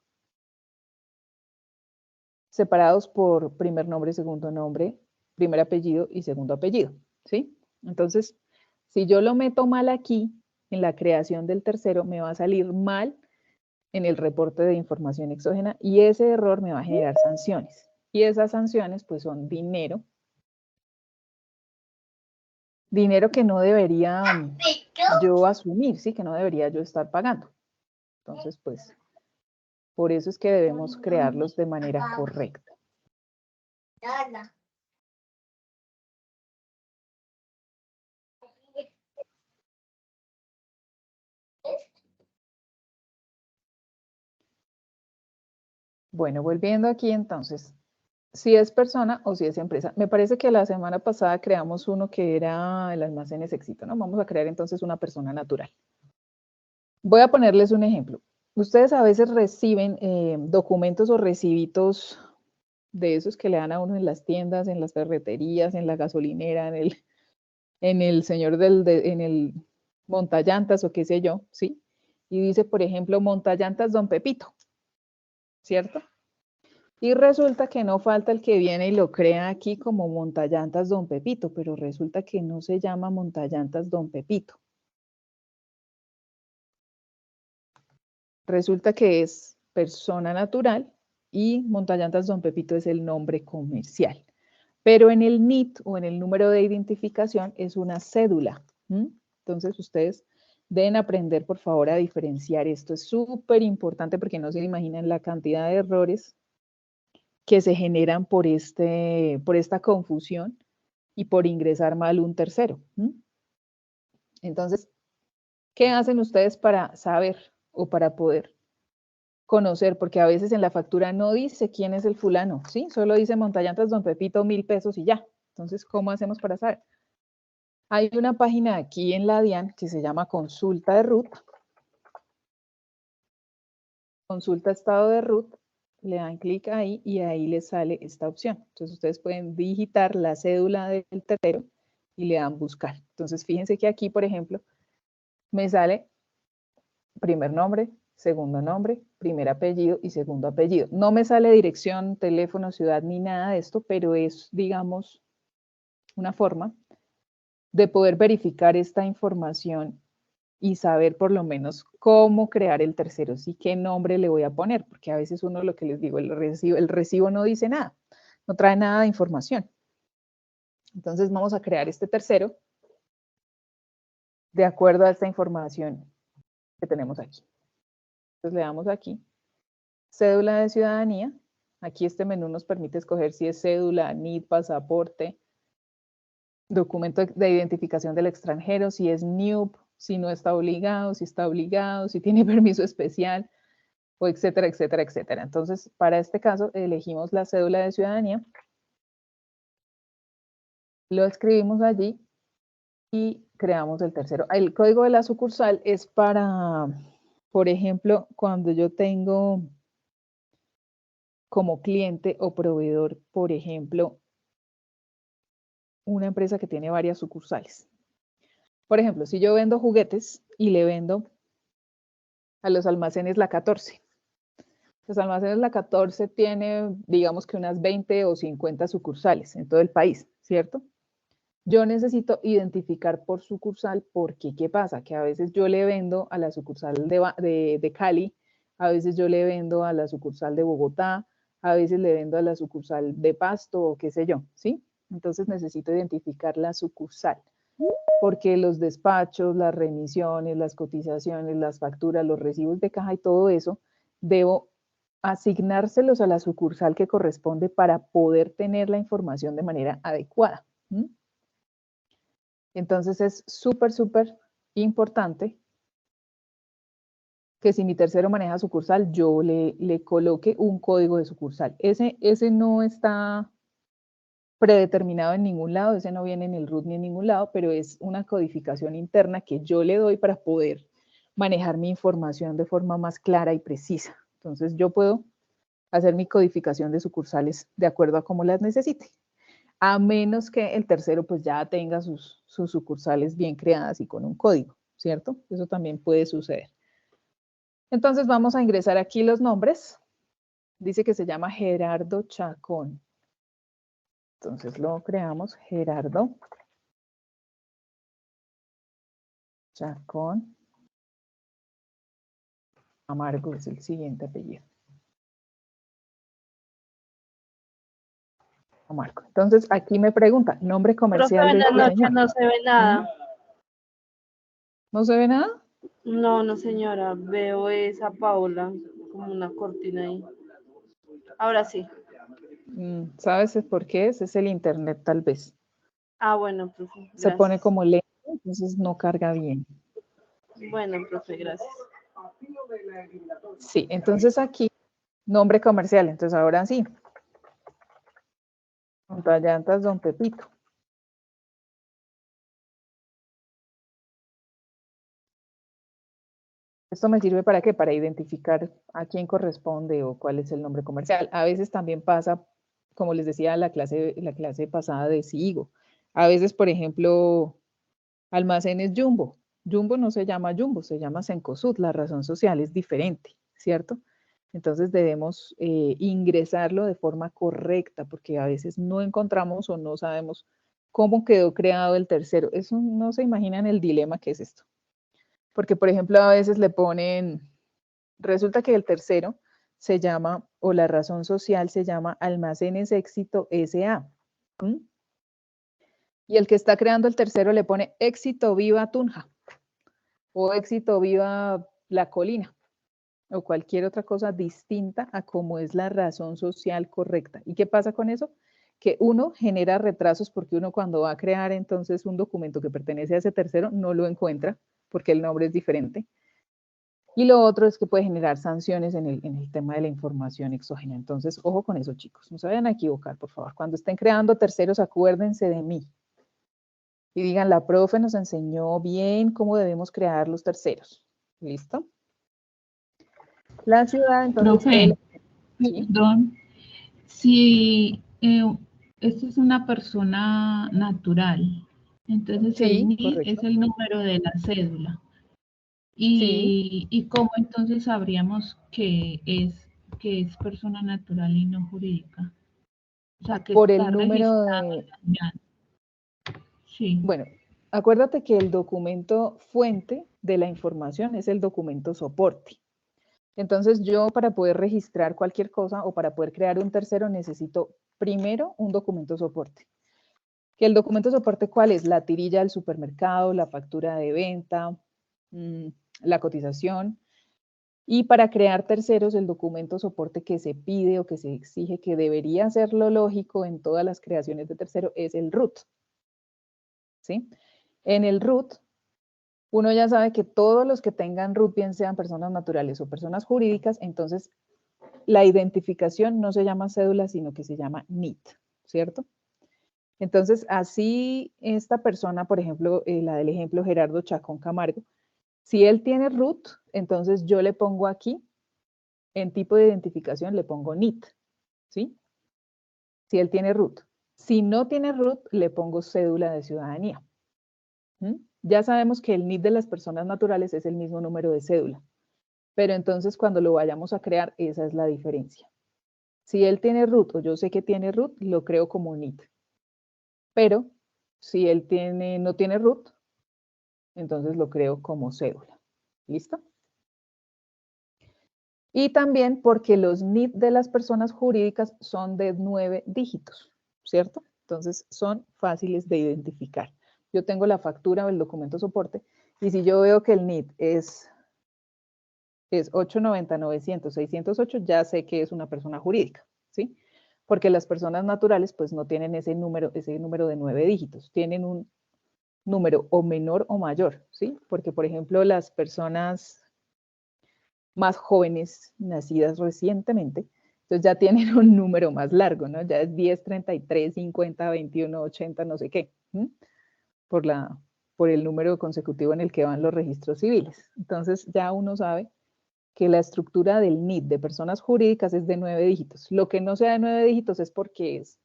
separados por primer nombre, segundo nombre, primer apellido y segundo apellido, ¿sí? Entonces, si yo lo meto mal aquí, en la creación del tercero, me va a salir mal en el reporte de información exógena y ese error me va a generar sanciones. Y esas sanciones, pues, son dinero. Dinero que no debería yo asumir, ¿sí? Que no debería yo estar pagando. Entonces, pues, por eso es que debemos crearlos de manera correcta. Bueno, volviendo aquí entonces, si es persona o si es empresa. Me parece que la semana pasada creamos uno que era el Almacenes Éxito, ¿no? Vamos a crear entonces una persona natural. Voy a ponerles un ejemplo. Ustedes a veces reciben documentos o recibitos de esos que le dan a uno en las tiendas, en las ferreterías, en la gasolinera, en el montallantas o qué sé yo, ¿sí? Y dice, por ejemplo, montallantas Don Pepito, ¿cierto? Y resulta que no falta el que viene y lo crea aquí como montallantas Don Pepito, pero resulta que no se llama montallantas Don Pepito. Resulta que es persona natural y montallantas Don Pepito es el nombre comercial. Pero en el NIT o en el número de identificación es una cédula. Entonces ustedes deben aprender, por favor, a diferenciar esto. Es súper importante porque no se imaginan la cantidad de errores que se generan por esta confusión y por ingresar mal un tercero. Entonces, ¿qué hacen ustedes para saber o para poder conocer? Porque a veces en la factura no dice quién es el fulano, ¿sí? Solo dice montallantas Don Pepito, 1.000 pesos y ya. Entonces, ¿cómo hacemos para saber? Hay una página aquí en la DIAN que se llama Consulta de RUT. Consulta estado de RUT, le dan clic ahí y ahí les sale esta opción. Entonces ustedes pueden digitar la cédula del tercero y le dan buscar. Entonces fíjense que aquí, por ejemplo, me sale primer nombre, segundo nombre, primer apellido y segundo apellido. No me sale dirección, teléfono, ciudad ni nada de esto, pero es, digamos, una forma de poder verificar esta información y saber por lo menos cómo crear el tercero, sí, qué nombre le voy a poner, porque a veces uno, lo que les digo, el recibo no dice nada, no trae nada de información. Entonces vamos a crear este tercero de acuerdo a esta información que tenemos aquí. Entonces le damos aquí, cédula de ciudadanía. Aquí este menú nos permite escoger si es cédula, NID, pasaporte, documento de identificación del extranjero, si es NIUP, si no está obligado, si está obligado, si tiene permiso especial, o etcétera, etcétera, etcétera. Entonces, para este caso, elegimos la cédula de ciudadanía, lo escribimos allí y creamos el tercero. El código de la sucursal es para, por ejemplo, cuando yo tengo como cliente o proveedor, por ejemplo, una empresa que tiene varias sucursales. Por ejemplo, si yo vendo juguetes y le vendo a los almacenes La 14. Los almacenes La 14 tiene, digamos que unas 20 o 50 sucursales en todo el país, ¿cierto? Yo necesito identificar por sucursal porque, ¿qué pasa? Que a veces yo le vendo a la sucursal de Cali, a veces yo le vendo a la sucursal de Bogotá, a veces le vendo a la sucursal de Pasto o qué sé yo, ¿sí? Entonces necesito identificar la sucursal, porque los despachos, las remisiones, las cotizaciones, las facturas, los recibos de caja y todo eso, debo asignárselos a la sucursal que corresponde para poder tener la información de manera adecuada. Entonces es súper, súper importante que si mi tercero maneja sucursal, yo le coloque un código de sucursal. Ese no está predeterminado en ningún lado, ese no viene en el RUT ni en ningún lado, pero es una codificación interna que yo le doy para poder manejar mi información de forma más clara y precisa. Entonces yo puedo hacer mi codificación de sucursales de acuerdo a cómo las necesite, a menos que el tercero pues ya tenga sus sucursales bien creadas y con un código, ¿cierto? Eso también puede suceder. Entonces vamos a ingresar aquí los nombres Dice que se llama Gerardo Chacón. Entonces lo creamos, Gerardo Chacón Amargo es el siguiente apellido. Amargo. Entonces aquí me pregunta, nombre comercial Profe, de buenas este señor. noches, no se ve nada. ¿No se ve nada? No, no señora, veo esa Paola como una cortina ahí. Ahora sí. ¿Sabes por qué? Ese es el internet tal vez. Ah, bueno, profe, Se pone gracias. como lento, entonces no carga bien. Bueno, profe, gracias. Sí, entonces aquí, nombre comercial. Entonces ahora sí. Montallantas Don Pepito. Esto me sirve para qué? Para identificar a quién corresponde o cuál es el nombre comercial. A veces también pasa, como les decía la clase pasada de SIGO. A veces, por ejemplo, almacenes Jumbo. Jumbo no se llama Jumbo, se llama Cencosud. La razón social es diferente, ¿cierto? Entonces debemos ingresarlo de forma correcta porque a veces no encontramos o no sabemos cómo quedó creado el tercero. Eso no se imaginan el dilema que es esto. Porque, por ejemplo, a veces le ponen, resulta que el tercero se llama, o la razón social se llama Almacenes Éxito S.A. Y el que está creando el tercero le pone Éxito Viva Tunja, o Éxito Viva La Colina, o cualquier otra cosa distinta a cómo es la razón social correcta. ¿Y qué pasa con eso? Que uno genera retrasos porque uno cuando va a crear entonces un documento que pertenece a ese tercero no lo encuentra porque el nombre es diferente. Y lo otro es que puede generar sanciones en el tema de la información exógena. Entonces, ojo con eso, chicos. No se vayan a equivocar, por favor. Cuando estén creando terceros, acuérdense de mí. Y digan, la profe nos enseñó bien cómo debemos crear los terceros. ¿Listo? La ciudad, entonces... Profe, ¿sí? perdón, si esto es una persona natural, entonces Sí, el NID correcto. es el número de la cédula. Sí. ¿Y cómo entonces sabríamos que es persona natural y no jurídica? O sea, que Por está el número registrado de... en la DIAN. Sí. Bueno, acuérdate que el documento fuente de la información es el documento soporte. Entonces yo para poder registrar cualquier cosa o para poder crear un tercero necesito primero un documento soporte. ¿Que el documento soporte cuál es? La tirilla del supermercado, la factura de venta, la cotización. Y para crear terceros, el documento soporte que se pide o que se exige, que debería ser lo lógico en todas las creaciones de tercero, es el RUT. ¿Sí? En el RUT, uno ya sabe que todos los que tengan RUT, bien sean personas naturales o personas jurídicas, entonces la identificación no se llama cédula, sino que se llama NIT, ¿cierto? Entonces, así esta persona, por ejemplo, la del ejemplo Gerardo Chacón Camargo, si él tiene RUT, entonces yo le pongo aquí, en tipo de identificación le pongo NIT, ¿sí? Si él tiene RUT. Si no tiene RUT, le pongo cédula de ciudadanía. Ya sabemos que el NIT de las personas naturales es el mismo número de cédula, pero entonces cuando lo vayamos a crear, esa es la diferencia. Si él tiene RUT o yo sé que tiene RUT, lo creo como NIT. Pero si él no tiene RUT, entonces lo creo como cédula. ¿Listo? Y también porque los NIT de las personas jurídicas son de 9 dígitos, ¿cierto? Entonces son fáciles de identificar. Yo tengo la factura o el documento soporte y si yo veo que el NIT es 890-900-608, ya sé que es una persona jurídica, ¿sí? Porque las personas naturales pues no tienen ese número de 9 dígitos, tienen un número o menor o mayor, ¿sí? Porque, por ejemplo, las personas más jóvenes, nacidas recientemente, entonces ya tienen un número más largo, ¿no? Ya es 10, 33, 50, 21, 80, no sé qué, por el número consecutivo en el que van los registros civiles. Entonces ya uno sabe que la estructura del NIT de personas jurídicas es de 9 dígitos. Lo que no sea de 9 dígitos es porque es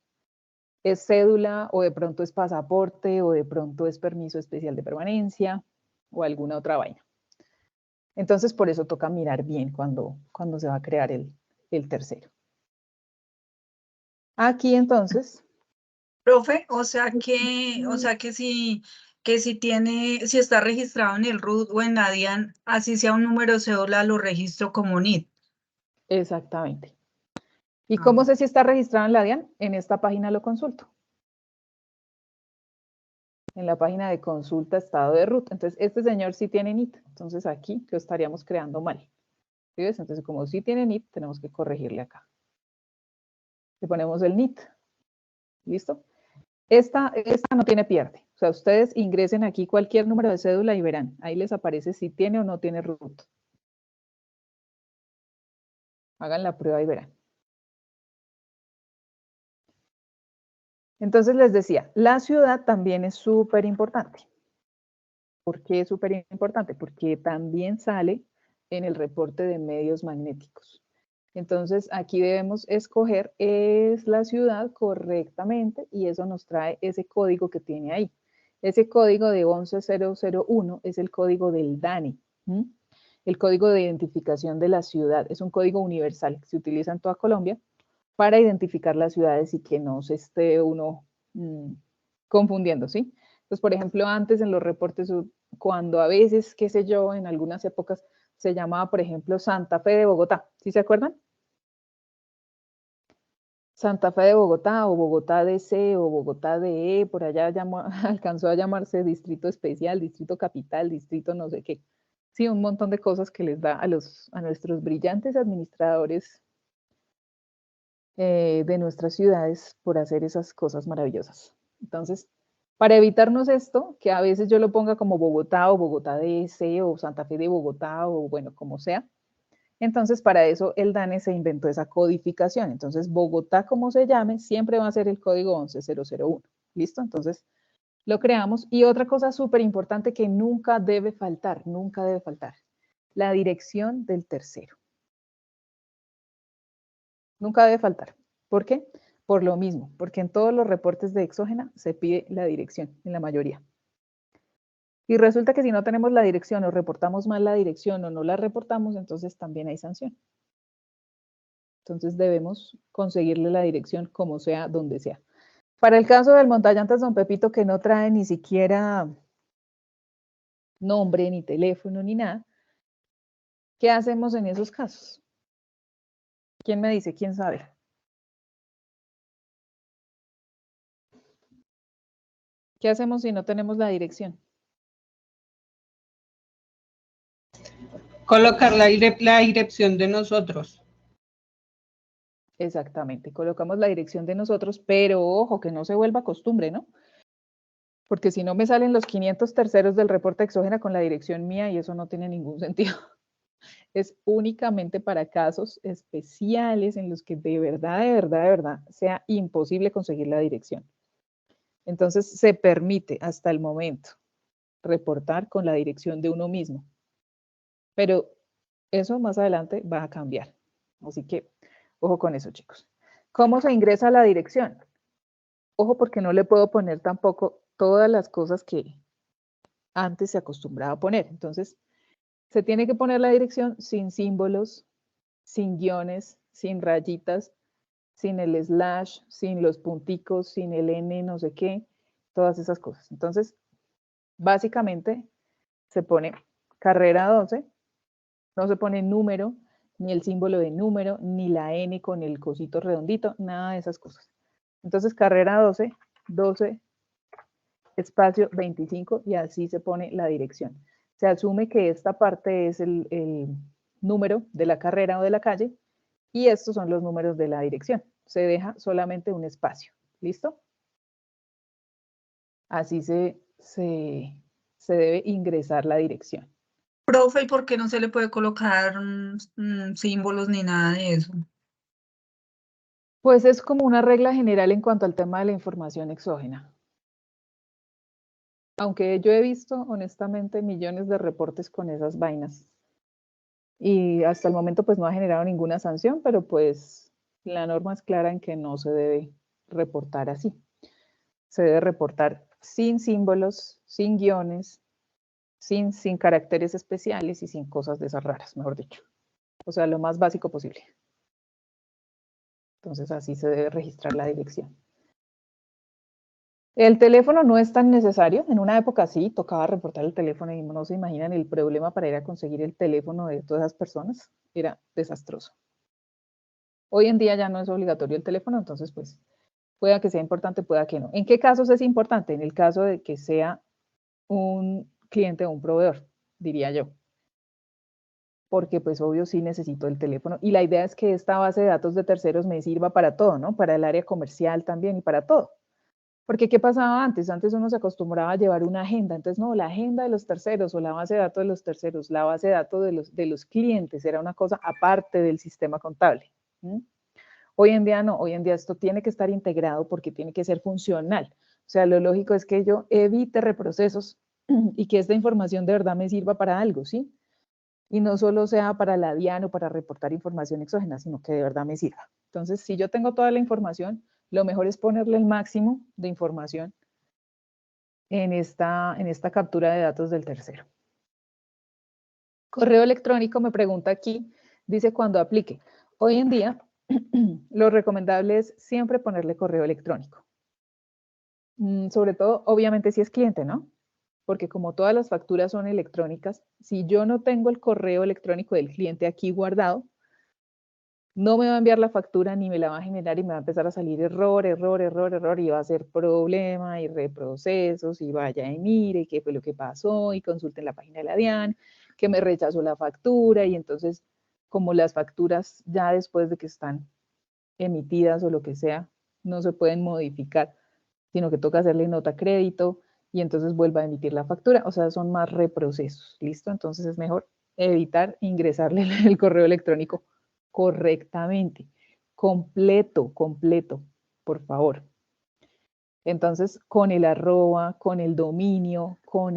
cédula o de pronto es pasaporte o de pronto es permiso especial de permanencia o alguna otra vaina. Entonces por eso toca mirar bien cuando se va a crear el tercero. Aquí entonces, Profe, o sea que si si está registrado en el RUT o en la DIAN, así sea un número de cédula, lo registro como NIT. exactamente. ¿Y cómo Ah. sé si está registrado en la DIAN? En esta página lo consulto. En la página de consulta estado de RUT. Entonces, este señor sí tiene NIT. Entonces, aquí lo estaríamos creando mal. ¿Sí ves? Entonces, como sí tiene NIT, tenemos que corregirle acá. Le ponemos el NIT. ¿Listo? Esta no tiene pierde. O sea, ustedes ingresen aquí cualquier número de cédula y verán. Ahí les aparece si tiene o no tiene RUT. Hagan la prueba y verán. Entonces les decía, la ciudad también es súper importante. ¿Por qué es súper importante? Porque también sale en el reporte de medios magnéticos. Entonces aquí debemos escoger es la ciudad correctamente y eso nos trae ese código que tiene ahí. Ese código de 11001 es el código del DANE. El código de identificación de la ciudad. Es un código universal que se utiliza en toda Colombia para identificar las ciudades y que no se esté uno confundiendo, ¿sí? Entonces, por ejemplo, antes en los reportes, cuando a veces, qué sé yo, en algunas épocas se llamaba, por ejemplo, Santa Fe de Bogotá, ¿sí se acuerdan? Santa Fe de Bogotá o Bogotá DC o Bogotá DE, por allá alcanzó a llamarse Distrito Especial, Distrito Capital, Distrito no sé qué. Sí, un montón de cosas que les da a nuestros brillantes administradores de nuestras ciudades por hacer esas cosas maravillosas. Entonces, para evitarnos esto, que a veces yo lo ponga como Bogotá o Bogotá DC o Santa Fe de Bogotá o bueno, como sea, entonces para eso el DANE se inventó esa codificación. Entonces, Bogotá, como se llame, siempre va a ser el código 11001. ¿Listo? Entonces, lo creamos. Y otra cosa súper importante que nunca debe faltar, la dirección del tercero. Nunca debe faltar. ¿Por qué? Por lo mismo, porque en todos los reportes de exógena se pide la dirección, en la mayoría. Y resulta que si no tenemos la dirección o reportamos mal la dirección o no la reportamos, entonces también hay sanción. Entonces debemos conseguirle la dirección como sea, donde sea. Para el caso del montallantas Don Pepito, que no trae ni siquiera nombre, ni teléfono, ni nada, ¿qué hacemos en esos casos? ¿Quién me dice? ¿Quién sabe? ¿Qué hacemos si no tenemos la dirección? Colocar la dirección de nosotros. Exactamente, colocamos la dirección de nosotros, pero ojo, que no se vuelva costumbre, ¿no? Porque si no me salen los 500 terceros del reporte exógena con la dirección mía y eso no tiene ningún sentido. Es únicamente para casos especiales en los que de verdad sea imposible conseguir la dirección. Entonces se permite hasta el momento reportar con la dirección de uno mismo. Pero eso más adelante va a cambiar. Así que ojo con eso, chicos. ¿Cómo se ingresa a la dirección? Ojo, porque no le puedo poner tampoco todas las cosas que antes se acostumbraba a poner. Entonces, se tiene que poner la dirección sin símbolos, sin guiones, sin rayitas, sin el slash, sin los punticos, sin el N, no sé qué, todas esas cosas. Entonces, básicamente se pone carrera 12, no se pone número, ni el símbolo de número, ni la N con el cosito redondito, nada de esas cosas. Entonces, carrera 12, 12, espacio 25 y así se pone la dirección. Se asume que esta parte es el número de la carrera o de la calle y estos son los números de la dirección. Se deja solamente un espacio. ¿Listo? Así se debe ingresar la dirección. Profe, ¿y por qué no se le puede colocar símbolos ni nada de eso? Pues es como una regla general en cuanto al tema de la información exógena. Aunque yo he visto, honestamente, millones de reportes con esas vainas. Y hasta el momento, pues no ha generado ninguna sanción, pero pues la norma es clara en que no se debe reportar así. Se debe reportar sin símbolos, sin guiones, sin caracteres especiales y sin cosas de esas raras, mejor dicho. O sea, lo más básico posible. Entonces así se debe registrar la dirección. El teléfono no es tan necesario. En una época sí, tocaba reportar el teléfono y no se imaginan el problema para ir a conseguir el teléfono de todas esas personas. Era desastroso. Hoy en día ya no es obligatorio el teléfono, entonces pues pueda que sea importante, pueda que no. ¿En qué casos es importante? En el caso de que sea un cliente o un proveedor, diría yo. Porque pues obvio sí necesito el teléfono. Y la idea es que esta base de datos de terceros me sirva para todo, ¿no? Para el área comercial también y para todo. Porque ¿qué pasaba antes? Antes uno se acostumbraba a llevar una agenda. Entonces, no, la agenda de los terceros o la base de datos de los terceros, la base de datos de los clientes era una cosa aparte del sistema contable. Hoy en día no, hoy en día esto tiene que estar integrado porque tiene que ser funcional. O sea, lo lógico es que yo evite reprocesos y que esta información de verdad me sirva para algo, ¿sí? Y no solo sea para la DIAN o para reportar información exógena, sino que de verdad me sirva. Entonces, si yo tengo toda la información, lo mejor es ponerle el máximo de información en esta captura de datos del tercero. Correo electrónico me pregunta aquí, dice cuando aplique. Hoy en día, lo recomendable es siempre ponerle correo electrónico. Sobre todo, obviamente, si es cliente, ¿no? Porque como todas las facturas son electrónicas, si yo no tengo el correo electrónico del cliente aquí guardado, no me va a enviar la factura ni me la va a generar y me va a empezar a salir error, error, error, error y va a ser problema y reprocesos y vaya y mire qué fue lo que pasó y consulten la página de la DIAN, que me rechazó la factura y entonces como las facturas ya después de que están emitidas o lo que sea, no se pueden modificar, sino que toca hacerle nota crédito y entonces vuelva a emitir la factura, o sea, son más reprocesos, ¿listo? Entonces es mejor evitar ingresarle el correo electrónico correctamente, completo, por favor. Entonces, con el arroba, con el dominio, con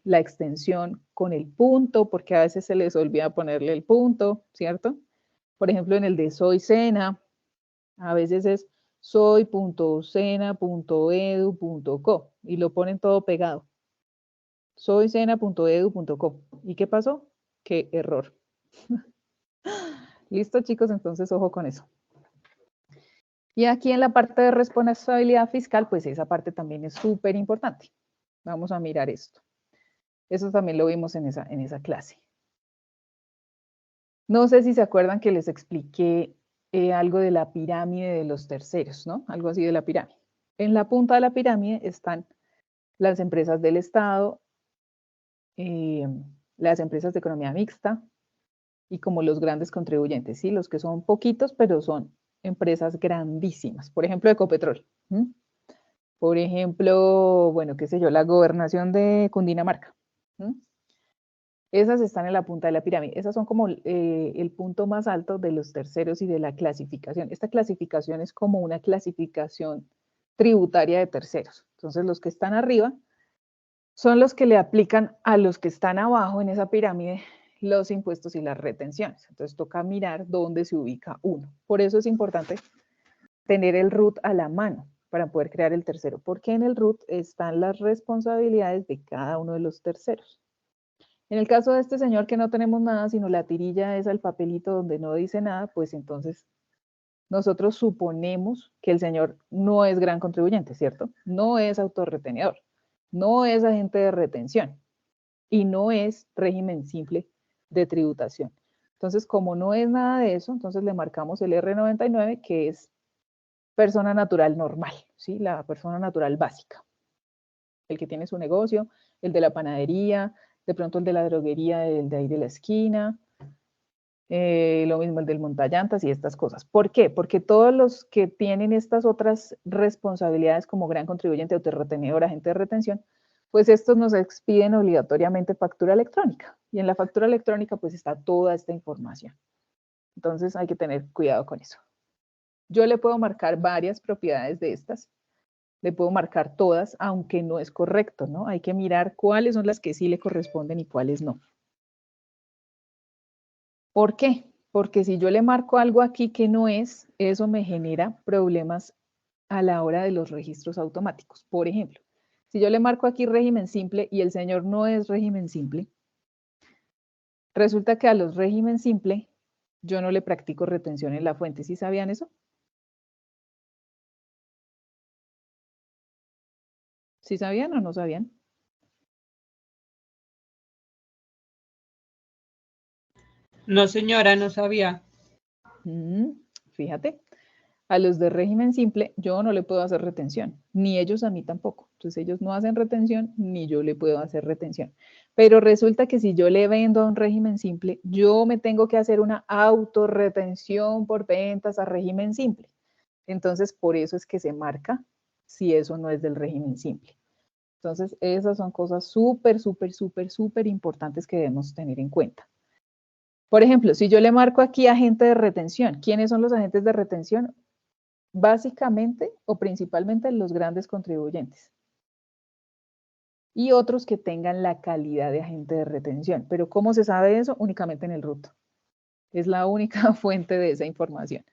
la extensión, con el punto, porque a veces se les olvida ponerle el punto, ¿cierto? Por ejemplo, en el de Soy Sena, a veces es soy.sena.edu.co y lo ponen todo pegado. Soysena.edu.co. ¿Y qué pasó? ¡Qué error! Listo, chicos, entonces ojo con eso. Y aquí en la parte de responsabilidad fiscal, pues esa parte también es súper importante. Vamos a mirar esto. Eso también lo vimos en esa clase. No sé si se acuerdan que les expliqué algo de la pirámide de los terceros, ¿no? Algo así de la pirámide. En la punta de la pirámide están las empresas del Estado, las empresas de economía mixta y como los grandes contribuyentes, ¿sí? Los que son poquitos, pero son empresas grandísimas. Por ejemplo, Ecopetrol. Por ejemplo, bueno, qué sé yo, la gobernación de Cundinamarca. Esas están en la punta de la pirámide. Esas son como el punto más alto de los terceros y de la clasificación. Esta clasificación es como una clasificación tributaria de terceros. Entonces, los que están arriba son los que le aplican a los que están abajo en esa pirámide los impuestos y las retenciones. Entonces, toca mirar dónde se ubica uno. Por eso es importante tener el RUT a la mano para poder crear el tercero, porque en el RUT están las responsabilidades de cada uno de los terceros. En el caso de este señor que no tenemos nada, sino la tirilla es el papelito donde no dice nada, pues entonces nosotros suponemos que el señor no es gran contribuyente, ¿cierto? No es autorretenedor, no es agente de retención y no es régimen simple de tributación. Entonces, como no es nada de eso, entonces le marcamos el R99, que es persona natural normal, ¿sí? La persona natural básica. El que tiene su negocio, el de la panadería, de pronto el de la droguería, el de ahí de la esquina, lo mismo el del montallantas y estas cosas. ¿Por qué? Porque todos los que tienen estas otras responsabilidades como gran contribuyente, autorretenedor, agente de retención, pues estos nos expiden obligatoriamente factura electrónica. Y en la factura electrónica pues está toda esta información. Entonces hay que tener cuidado con eso. Yo le puedo marcar varias propiedades de estas. Le puedo marcar todas, aunque no es correcto, ¿no? Hay que mirar cuáles son las que sí le corresponden y cuáles no. ¿Por qué? Porque si yo le marco algo aquí que no es, eso me genera problemas a la hora de los registros automáticos. Por ejemplo, si yo le marco aquí régimen simple y el señor no es régimen simple, resulta que a los régimen simple yo no le practico retención en la fuente. ¿Sí sabían eso? ¿Sí sabían o no sabían? No, señora, no sabía. Fíjate, a los de régimen simple yo no le puedo hacer retención, ni ellos a mí tampoco. Entonces ellos no hacen retención, ni yo le puedo hacer retención. Pero resulta que si yo le vendo a un régimen simple, yo me tengo que hacer una autorretención por ventas a régimen simple. Entonces, por eso es que se marca si eso no es del régimen simple. Entonces, esas son cosas súper, súper, súper, súper importantes que debemos tener en cuenta. Por ejemplo, si yo le marco aquí agente de retención, ¿quiénes son los agentes de retención? Básicamente o principalmente los grandes contribuyentes. Y otros que tengan la calidad de agente de retención. Pero ¿cómo se sabe eso? Únicamente en el RUT. Es la única fuente de esa información.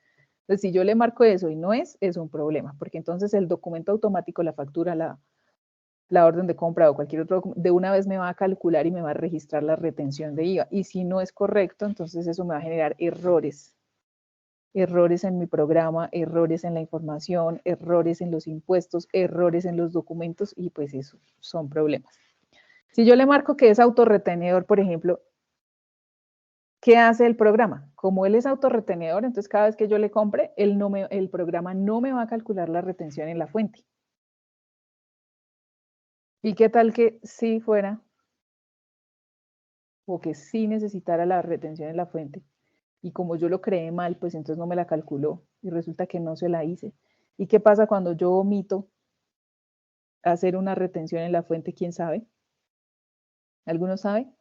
Entonces, si yo le marco eso y no es un problema, porque entonces el documento automático, la factura, la orden de compra o cualquier otro documento, de una vez me va a calcular y me va a registrar la retención de IVA. Y si no es correcto, entonces eso me va a generar errores. Errores en mi programa, errores en la información, errores en los impuestos, errores en los documentos y pues eso son problemas. Si yo le marco que es autorretenedor, por ejemplo, ¿qué hace el programa? Como él es autorretenedor, entonces cada vez que yo le compre, el programa no me va a calcular la retención en la fuente. ¿Y qué tal que sí fuera o que sí necesitara la retención en la fuente? Y como yo lo creé mal, pues entonces no me la calculó y resulta que no se la hice. ¿Y qué pasa cuando yo omito hacer una retención en la fuente? ¿Quién sabe? ¿Alguno sabe?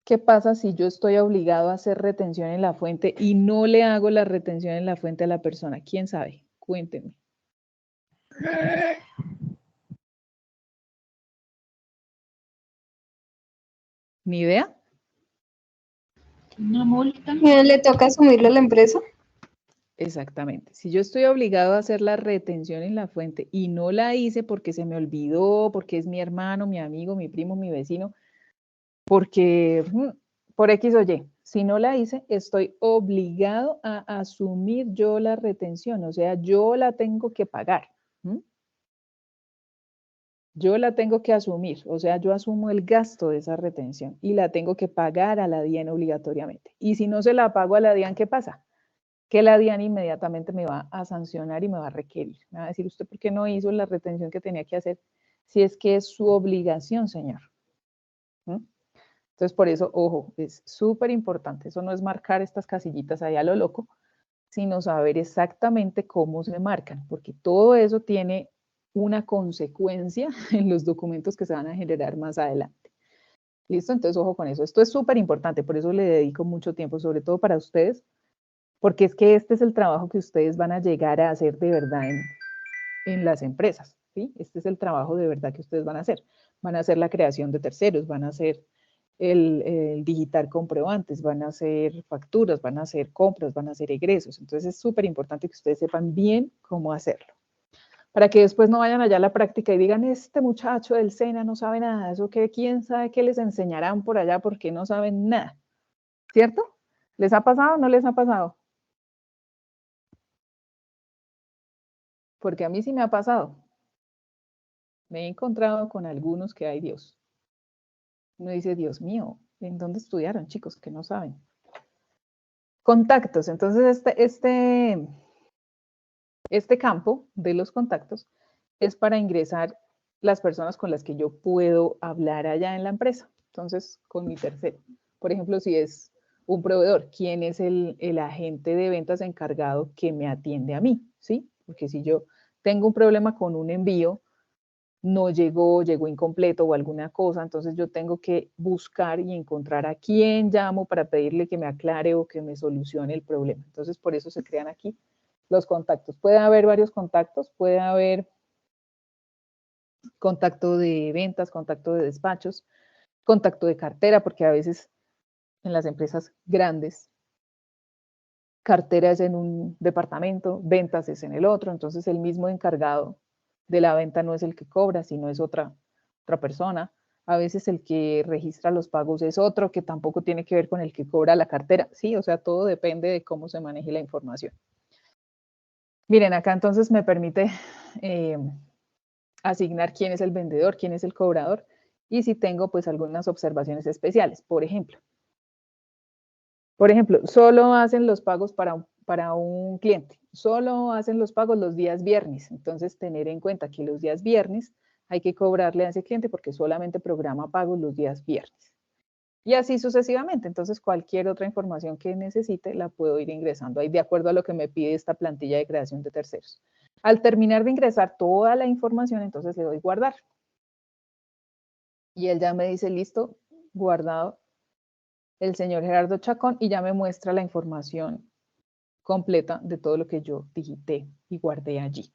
¿Qué pasa si yo estoy obligado a hacer retención en la fuente y no le hago la retención en la fuente a la persona? ¿Quién sabe? Cuéntenme. ¿Ni idea? Una multa. ¿Le toca asumirlo a la empresa? Exactamente. Si yo estoy obligado a hacer la retención en la fuente y no la hice porque se me olvidó, porque es mi hermano, mi amigo, mi primo, mi vecino, porque por X o Y, si no la hice, estoy obligado a asumir yo la retención, o sea, yo la tengo que pagar. Yo la tengo que asumir, o sea, yo asumo el gasto de esa retención y la tengo que pagar a la DIAN obligatoriamente. Y si no se la pago a la DIAN, ¿qué pasa? Que la DIAN inmediatamente me va a sancionar y me va a requerir. Me va a decir, ¿usted por qué no hizo la retención que tenía que hacer? Si es que es su obligación, señor. Entonces, por eso, ojo, es súper importante. Eso no es marcar estas casillitas ahí a lo loco, sino saber exactamente cómo se marcan, porque todo eso tiene una consecuencia en los documentos que se van a generar más adelante. ¿Listo? Entonces, ojo con eso. Esto es súper importante, por eso le dedico mucho tiempo, sobre todo para ustedes, porque es que este es el trabajo que ustedes van a llegar a hacer de verdad en las empresas, ¿sí? Este es el trabajo de verdad que ustedes van a hacer. Van a hacer la creación de terceros, van a hacer el digitar comprobantes, van a hacer facturas, van a hacer compras, van a hacer egresos. Entonces es súper importante que ustedes sepan bien cómo hacerlo. Para que después no vayan allá a la práctica y digan, este muchacho del SENA no sabe nada, eso que quién sabe qué les enseñarán por allá porque no saben nada. ¿Cierto? ¿Les ha pasado o no les ha pasado? Porque a mí sí me ha pasado. Me he encontrado con algunos que hay Dios. Uno dice, Dios mío, ¿en dónde estudiaron, chicos, que no saben? Contactos. Entonces, este campo de los contactos es para ingresar las personas con las que yo puedo hablar allá en la empresa. Entonces, con mi tercero. Por ejemplo, si es un proveedor, ¿quién es el agente de ventas encargado que me atiende a mí? ¿Sí? Porque si yo tengo un problema con un envío, no llegó incompleto o alguna cosa, entonces yo tengo que buscar y encontrar a quién llamo para pedirle que me aclare o que me solucione el problema. Entonces, por eso se crean aquí los contactos. Puede haber varios contactos, puede haber contacto de ventas, contacto de despachos, contacto de cartera, porque a veces en las empresas grandes, cartera es en un departamento, ventas es en el otro, entonces el mismo encargado de la venta no es el que cobra, sino es otra persona. A veces el que registra los pagos es otro que tampoco tiene que ver con el que cobra la cartera. Sí, o sea, todo depende de cómo se maneje la información. Miren, acá entonces me permite asignar quién es el vendedor, quién es el cobrador, y si tengo pues algunas observaciones especiales. Por ejemplo, solo hacen los pagos para un cliente, solo hacen los pagos los días viernes. Entonces, tener en cuenta que los días viernes hay que cobrarle a ese cliente porque solamente programa pagos los días viernes. Y así sucesivamente. Entonces, cualquier otra información que necesite la puedo ir ingresando ahí de acuerdo a lo que me pide esta plantilla de creación de terceros. Al terminar de ingresar toda la información, entonces le doy guardar. Y él ya me dice, listo, guardado el señor Gerardo Chacón, y ya me muestra la información completa de todo lo que yo digité y guardé allí.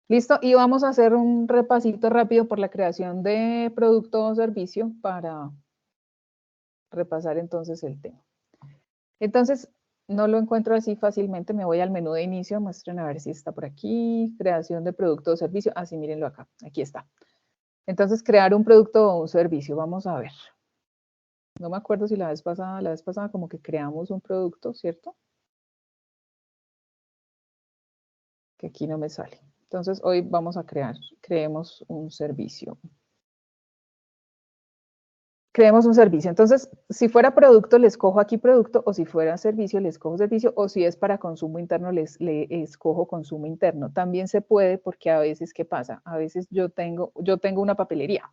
Listo, y vamos a hacer un repasito rápido por la creación de producto o servicio para repasar entonces el tema. Entonces, no lo encuentro así fácilmente, me voy al menú de inicio, muestren a ver si está por aquí, creación de producto o servicio, así mírenlo acá, aquí está. Entonces, crear un producto o un servicio, vamos a ver. No me acuerdo si la vez pasada como que creamos un producto, ¿cierto? Que aquí no me sale. Entonces, hoy vamos a creemos un servicio. Creemos un servicio. Entonces, si fuera producto, les cojo aquí producto, o si fuera servicio, les cojo servicio, o si es para consumo interno, le escojo consumo interno. También se puede porque a veces, ¿qué pasa? A veces yo tengo una papelería.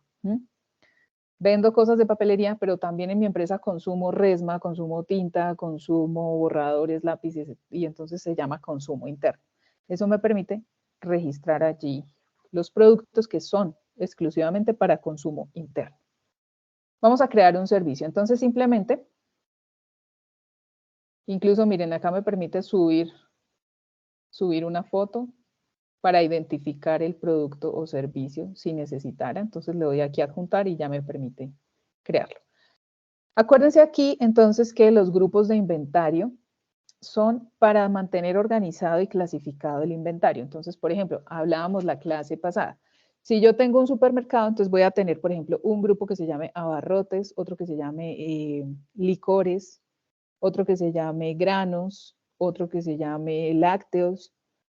Vendo cosas de papelería, pero también en mi empresa consumo resma, consumo tinta, consumo borradores, lápices, y entonces se llama consumo interno. Eso me permite registrar allí los productos que son exclusivamente para consumo interno. Vamos a crear un servicio. Entonces, simplemente, incluso miren, acá me permite subir una foto para identificar el producto o servicio si necesitara. Entonces, le doy aquí a adjuntar y ya me permite crearlo. Acuérdense aquí, entonces, que los grupos de inventario son para mantener organizado y clasificado el inventario. Entonces, por ejemplo, hablábamos la clase pasada. Si yo tengo un supermercado, entonces voy a tener, por ejemplo, un grupo que se llame abarrotes, otro que se llame licores, otro que se llame granos, otro que se llame lácteos,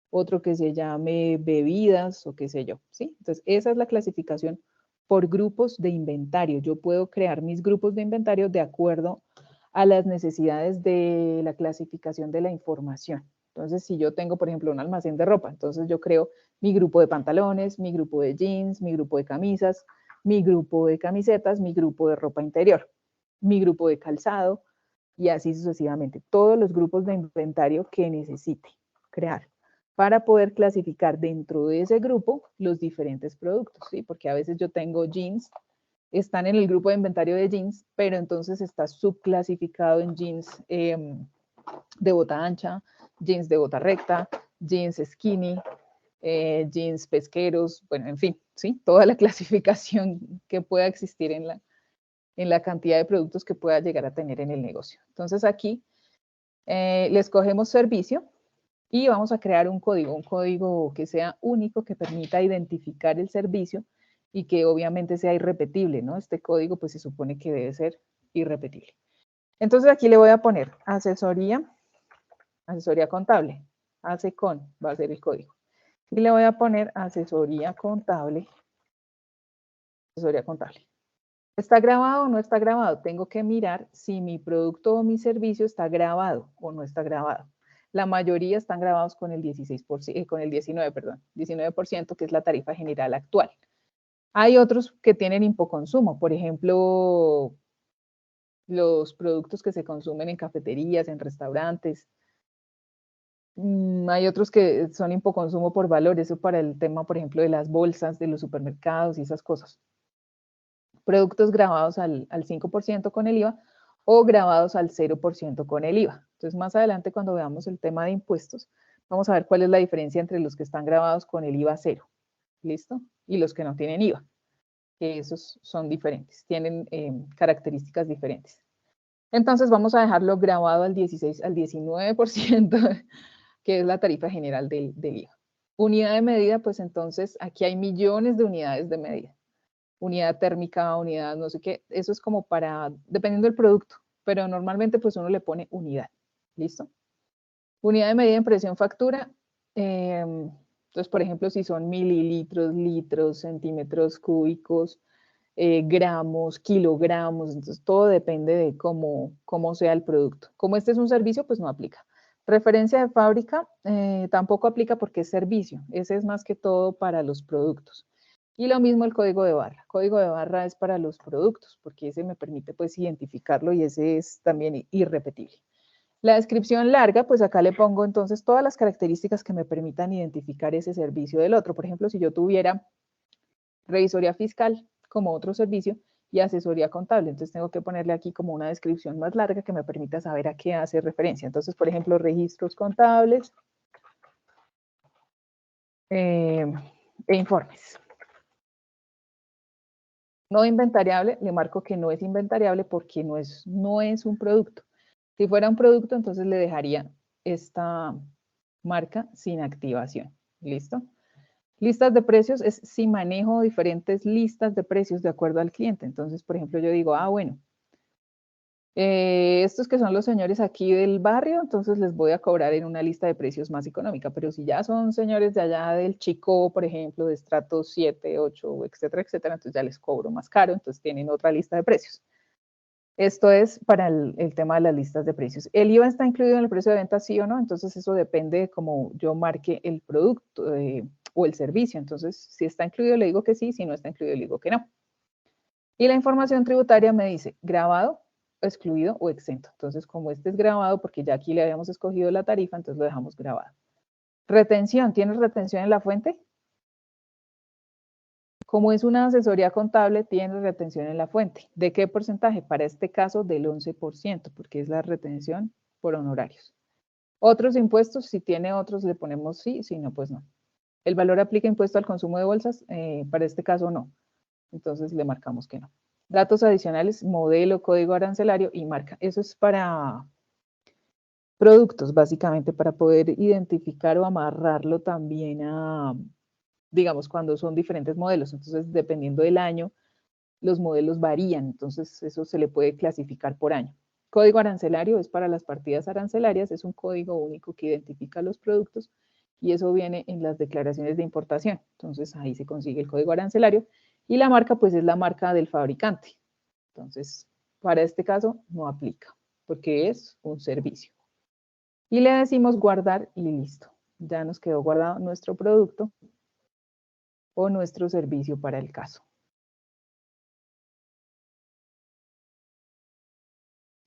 otro que se llame bebidas o qué sé yo, ¿sí? Entonces, esa es la clasificación por grupos de inventario. Yo puedo crear mis grupos de inventario de acuerdo a las necesidades de la clasificación de la información. Entonces, si yo tengo, por ejemplo, un almacén de ropa, entonces yo creo mi grupo de pantalones, mi grupo de jeans, mi grupo de camisas, mi grupo de camisetas, mi grupo de ropa interior, mi grupo de calzado, y así sucesivamente. Todos los grupos de inventario que necesite crear para poder clasificar dentro de ese grupo los diferentes productos, ¿sí? Porque a veces yo tengo jeans, están en el grupo de inventario de jeans, pero entonces está subclasificado en jeans de bota ancha, jeans de bota recta, jeans skinny, jeans pesqueros, bueno, en fin, ¿sí? Toda la clasificación que pueda existir en la cantidad de productos que pueda llegar a tener en el negocio. Entonces aquí le escogemos servicio y vamos a crear un código que sea único, que permita identificar el servicio y que obviamente sea irrepetible, ¿no? Este código pues se supone que debe ser irrepetible. Entonces aquí le voy a poner asesoría contable, ASECON va a ser el código. Y le voy a poner asesoría contable. ¿Está grabado o no está grabado? Tengo que mirar si mi producto o mi servicio está grabado o no está grabado. La mayoría están grabados con el 19%, que es la tarifa general actual. Hay otros que tienen impoconsumo, por ejemplo, los productos que se consumen en cafeterías, en restaurantes. Hay otros que son impoconsumo por valor, eso para el tema, por ejemplo, de las bolsas de los supermercados y esas cosas. Productos grabados al 5% con el IVA o grabados al 0% con el IVA. Entonces, más adelante, cuando veamos el tema de impuestos, vamos a ver cuál es la diferencia entre los que están grabados con el IVA 0, ¿listo? Y los que no tienen IVA, que esos son diferentes, tienen características diferentes. Entonces, vamos a dejarlo grabado al 19%, que es la tarifa general del IVA. Unidad de medida, pues entonces, aquí hay millones de unidades de medida. Unidad térmica, unidad no sé qué, eso es como para, dependiendo del producto, pero normalmente pues uno le pone unidad, ¿listo? Unidad de medida, impresión, factura, Entonces, por ejemplo, si son mililitros, litros, centímetros cúbicos, gramos, kilogramos, entonces todo depende de cómo sea el producto. Como este es un servicio, pues no aplica. Referencia de fábrica tampoco aplica porque es servicio. Ese es más que todo para los productos. Y lo mismo el código de barra. Código de barra es para los productos, porque ese me permite pues identificarlo y ese es también irrepetible. La descripción larga, pues acá le pongo entonces todas las características que me permitan identificar ese servicio del otro. Por ejemplo, si yo tuviera revisoría fiscal como otro servicio y asesoría contable, entonces tengo que ponerle aquí como una descripción más larga que me permita saber a qué hace referencia. Entonces, por ejemplo, registros contables e informes. No inventariable, le marco que no es inventariable porque no es un producto. Si fuera un producto, entonces le dejaría esta marca sin activación. ¿Listo? Listas de precios es si manejo diferentes listas de precios de acuerdo al cliente. Entonces, por ejemplo, yo digo, bueno, estos que son los señores aquí del barrio, entonces les voy a cobrar en una lista de precios más económica, pero si ya son señores de allá del Chico, por ejemplo, de estratos 7, 8, etcétera, etcétera, entonces ya les cobro más caro, entonces tienen otra lista de precios. Esto es para el tema de las listas de precios. ¿El IVA está incluido en el precio de venta, sí o no? Entonces eso depende de cómo yo marque el producto o el servicio. Entonces, si está incluido, le digo que sí, si no está incluido, le digo que no. Y la información tributaria me dice grabado, excluido o exento. Entonces, como este es grabado, porque ya aquí le habíamos escogido la tarifa, entonces lo dejamos grabado. Retención, ¿tienes retención en la fuente? Como es una asesoría contable, tiene retención en la fuente. ¿De qué porcentaje? Para este caso, del 11%, porque es la retención por honorarios. Otros impuestos, si tiene otros, le ponemos sí, si no, pues no. ¿El valor aplica impuesto al consumo de bolsas? Para este caso, no. Entonces, le marcamos que no. Datos adicionales, modelo, código arancelario y marca. Eso es para productos, básicamente, para poder identificar o amarrarlo también a, digamos, cuando son diferentes modelos. Entonces, dependiendo del año, los modelos varían. Entonces, eso se le puede clasificar por año. Código arancelario es para las partidas arancelarias. Es un código único que identifica los productos y eso viene en las declaraciones de importación. Entonces, ahí se consigue el código arancelario. Y la marca, pues, es la marca del fabricante. Entonces, para este caso, no aplica, porque es un servicio. Y le decimos guardar y listo. Ya nos quedó guardado nuestro producto o nuestro servicio para el caso.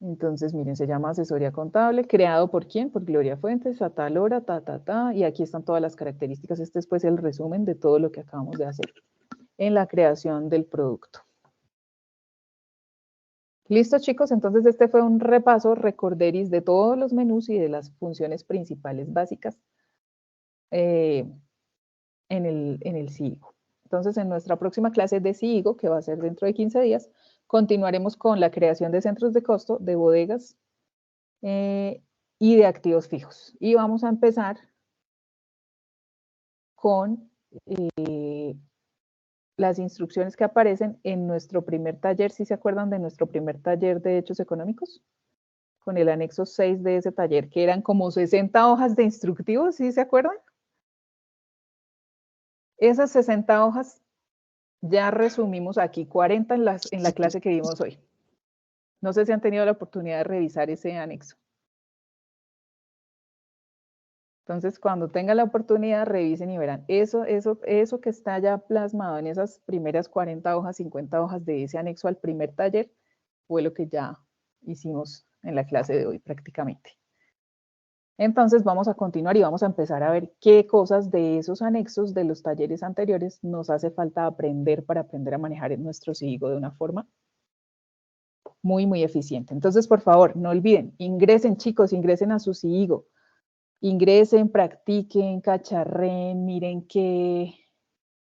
Entonces, miren, se llama asesoría contable, creado por quién, por Gloria Fuentes, a tal hora, y aquí están todas las características. Este es pues el resumen de todo lo que acabamos de hacer en la creación del producto. Listo, chicos, entonces este fue un repaso, recorderis de todos los menús y de las funciones principales básicas en el CIGO. Entonces, en nuestra próxima clase de CIGO, que va a ser dentro de 15 días, continuaremos con la creación de centros de costo, de bodegas y de activos fijos. Y vamos a empezar con las instrucciones que aparecen en nuestro primer taller. ¿Sí se acuerdan de nuestro primer taller de hechos económicos? Con el anexo 6 de ese taller, que eran como 60 hojas de instructivos, ¿sí se acuerdan? Esas 60 hojas ya resumimos aquí 40 en la clase que vimos hoy. No sé si han tenido la oportunidad de revisar ese anexo. Entonces, cuando tengan la oportunidad, revisen y verán. Eso que está ya plasmado en esas primeras 40 hojas, 50 hojas de ese anexo al primer taller, fue lo que ya hicimos en la clase de hoy prácticamente. Entonces, vamos a continuar y vamos a empezar a ver qué cosas de esos anexos de los talleres anteriores nos hace falta aprender para aprender a manejar nuestro CIGO de una forma muy, muy eficiente. Entonces, por favor, no olviden, ingresen, chicos, ingresen a su CIGO. Ingresen, practiquen, cacharren, miren qué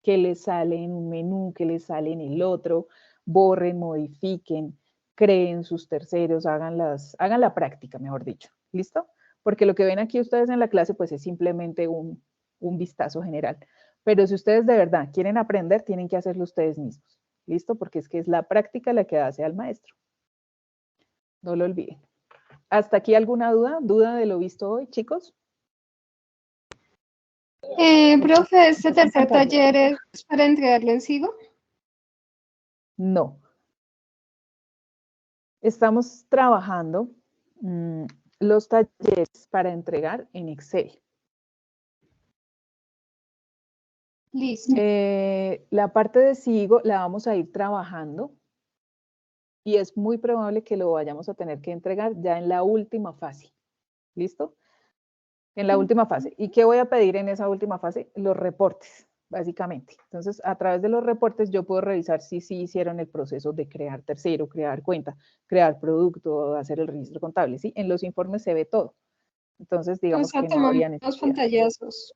les sale en un menú, qué les sale en el otro, borren, modifiquen, creen sus terceros, hagan la práctica, mejor dicho. ¿Listo? Porque lo que ven aquí ustedes en la clase, pues es simplemente un vistazo general. Pero si ustedes de verdad quieren aprender, tienen que hacerlo ustedes mismos. ¿Listo? Porque es que es la práctica la que hace al maestro. No lo olviden. ¿Hasta aquí alguna duda? ¿Duda de lo visto hoy, chicos? Profe, ¿este tercer taller es para entregarlo en SIGO? No. Estamos trabajando los talleres para entregar en Excel. Listo. La parte de SIGO la vamos a ir trabajando y es muy probable que lo vayamos a tener que entregar ya en la última fase. ¿Listo? En la última fase. ¿Y qué voy a pedir en esa última fase? Los reportes, básicamente. Entonces, a través de los reportes yo puedo revisar si sí hicieron el proceso de crear tercero, crear cuenta, crear producto, hacer el registro contable, ¿sí? En los informes se ve todo. Entonces, O digamos sea, que no habría tomamos necesidad. pantallazos.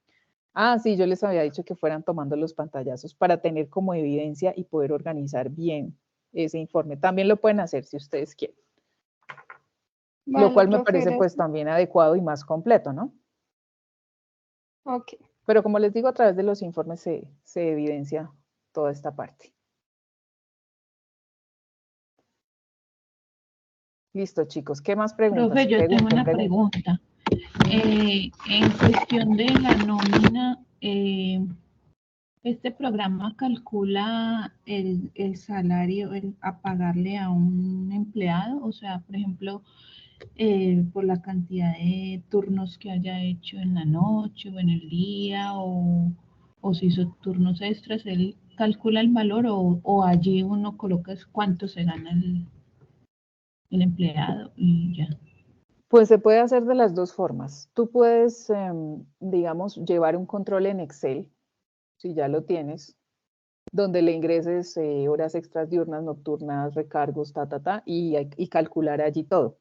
Ah, sí, yo les había dicho que fueran tomando los pantallazos para tener como evidencia y poder organizar bien ese informe. También lo pueden hacer si ustedes quieren. Lo Vale, cual me profe, parece pues gracias. también adecuado y más completo, ¿no? Ok. Pero como les digo, a través de los informes se evidencia toda esta parte. Listo, chicos. ¿Qué más preguntas? Profe, yo tengo una Pregunten. pregunta. En cuestión de la nómina, este programa calcula el salario a pagarle a un empleado, o sea, por ejemplo, por la cantidad de turnos que haya hecho en la noche o en el día, o si hizo turnos extras, él calcula el valor o allí uno coloca cuánto se gana el empleado y ya. Pues se puede hacer de las dos formas. Tú puedes, digamos, llevar un control en Excel, si ya lo tienes, donde le ingreses horas extras diurnas, nocturnas, recargos, y calcular allí todo.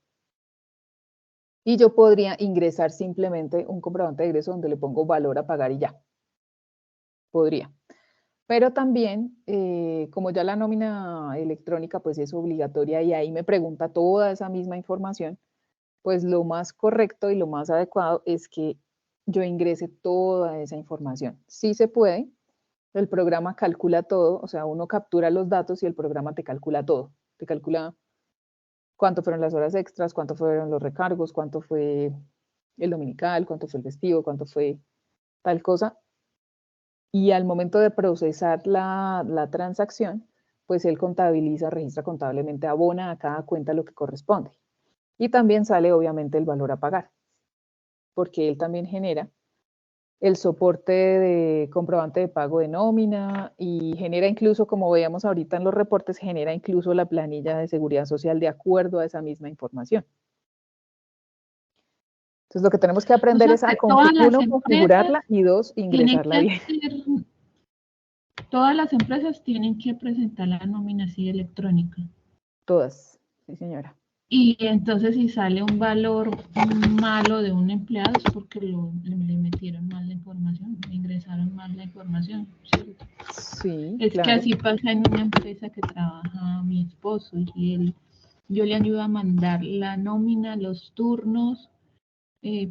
Y yo podría ingresar simplemente un comprobante de ingreso donde le pongo valor a pagar y ya. Podría. Pero también, como ya la nómina electrónica pues es obligatoria y ahí me pregunta toda esa misma información, pues lo más correcto y lo más adecuado es que yo ingrese toda esa información. Sí se puede, el programa calcula todo, o sea, uno captura los datos y el programa te calcula todo. Te calcula cuánto fueron las horas extras, cuánto fueron los recargos, cuánto fue el dominical, cuánto fue el festivo, cuánto fue tal cosa. Y al momento de procesar la transacción, pues él contabiliza, registra contablemente, abona a cada cuenta lo que corresponde. Y también sale obviamente el valor a pagar, porque él también genera el soporte de comprobante de pago de nómina y genera incluso, como veíamos ahorita en los reportes, genera incluso la planilla de seguridad social de acuerdo a esa misma información. Entonces lo que tenemos que aprender es a configurarla y dos, ingresarla bien. Todas las empresas tienen que presentar la nómina así electrónica. Todas, sí señora. Y entonces si sale un valor malo de un empleado es porque le metieron mal la información, le ingresaron mal la información, ¿cierto? Sí, es claro. que así pasa en una empresa que trabaja mi esposo y yo le ayudo a mandar la nómina, los turnos,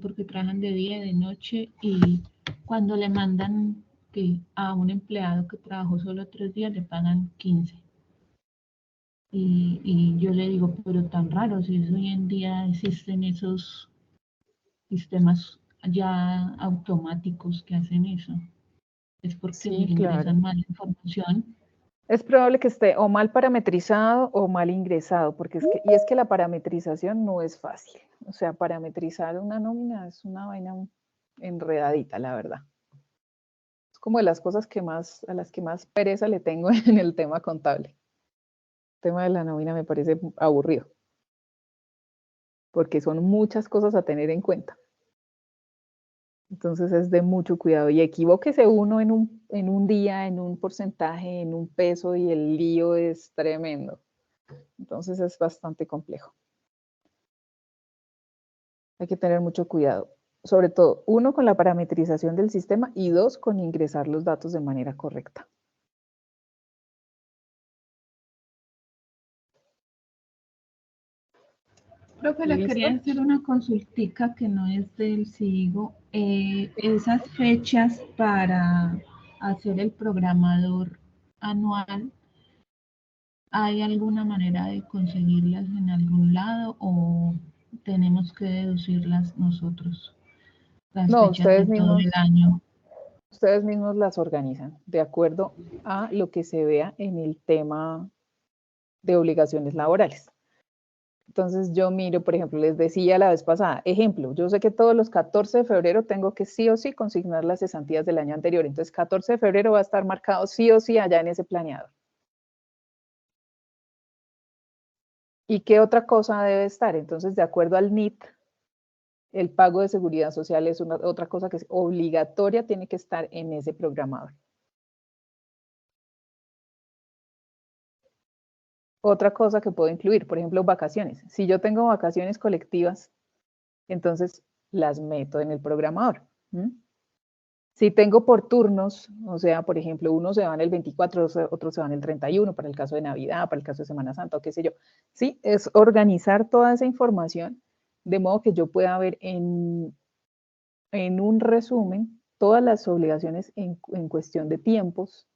porque trabajan de día y de noche, y cuando le mandan que a un empleado que trabajó solo 3 días le pagan 15. Y yo le digo, pero tan raro, si hoy en día existen esos sistemas ya automáticos que hacen eso. Es porque Sí, le ingresan claro. mal información. Es probable que esté o mal parametrizado o mal ingresado, porque es que la parametrización no es fácil. O sea, parametrizar una nómina es una vaina enredadita, la verdad. Es como de las cosas a las que más pereza le tengo en el tema contable. El tema de la nómina me parece aburrido, porque son muchas cosas a tener en cuenta. Entonces es de mucho cuidado y equivóquese uno en un día, en un porcentaje, en un peso y el lío es tremendo. Entonces es bastante complejo. Hay que tener mucho cuidado. Sobre todo, uno, con la parametrización del sistema y dos, con ingresar los datos de manera correcta. Profe, le quería hacer una consultica que no es del SIGO. Esas fechas para hacer el programador anual, ¿hay alguna manera de conseguirlas en algún lado o tenemos que deducirlas nosotros? Las No, fechas de todo el año. ustedes mismos las organizan de acuerdo a lo que se vea en el tema de obligaciones laborales. Entonces yo miro, por ejemplo, les decía la vez pasada, ejemplo, yo sé que todos los 14 de febrero tengo que sí o sí consignar las cesantías del año anterior, entonces 14 de febrero va a estar marcado sí o sí allá en ese planeador. ¿Y qué otra cosa debe estar? Entonces, de acuerdo al NIT, el pago de seguridad social es otra cosa que es obligatoria, tiene que estar en ese programador. Otra cosa que puedo incluir, por ejemplo, vacaciones. Si yo tengo vacaciones colectivas, entonces las meto en el programador. Si tengo por turnos, o sea, por ejemplo, unos se van el 24, otros se van el 31, para el caso de Navidad, para el caso de Semana Santa, o qué sé yo. Sí, es organizar toda esa información de modo que yo pueda ver en un resumen todas las obligaciones en cuestión de tiempos,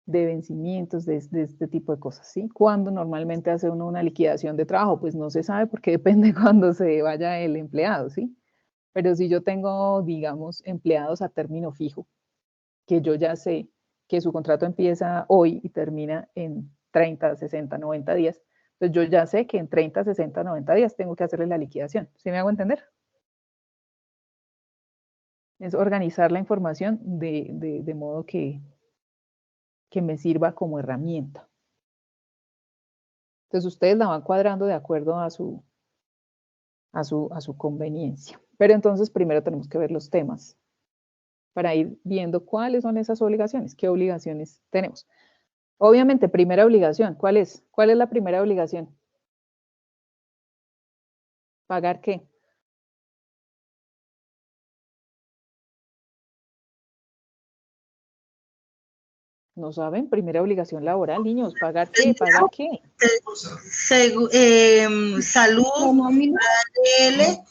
de vencimientos, de este tipo de cosas, ¿sí? ¿Cuándo normalmente hace uno una liquidación de trabajo? Pues no se sabe porque depende cuando se vaya el empleado, ¿sí? Pero si yo tengo, digamos, empleados a término fijo, que yo ya sé que su contrato empieza hoy y termina en 30, 60, 90 días, pues yo ya sé que en 30, 60, 90 días tengo que hacerle la liquidación. ¿Sí me hago entender? Es organizar la información de modo que me sirva como herramienta. Entonces ustedes la van cuadrando de acuerdo a su conveniencia. Pero entonces primero tenemos que ver los temas para ir viendo cuáles son esas obligaciones, qué obligaciones tenemos. Obviamente, primera obligación, ¿cuál es? ¿Cuál es la primera obligación? ¿Pagar qué? ¿No saben? Primera obligación laboral, niños, ¿pagar qué? ¿Pagar qué? Salud, La nómina, ADL,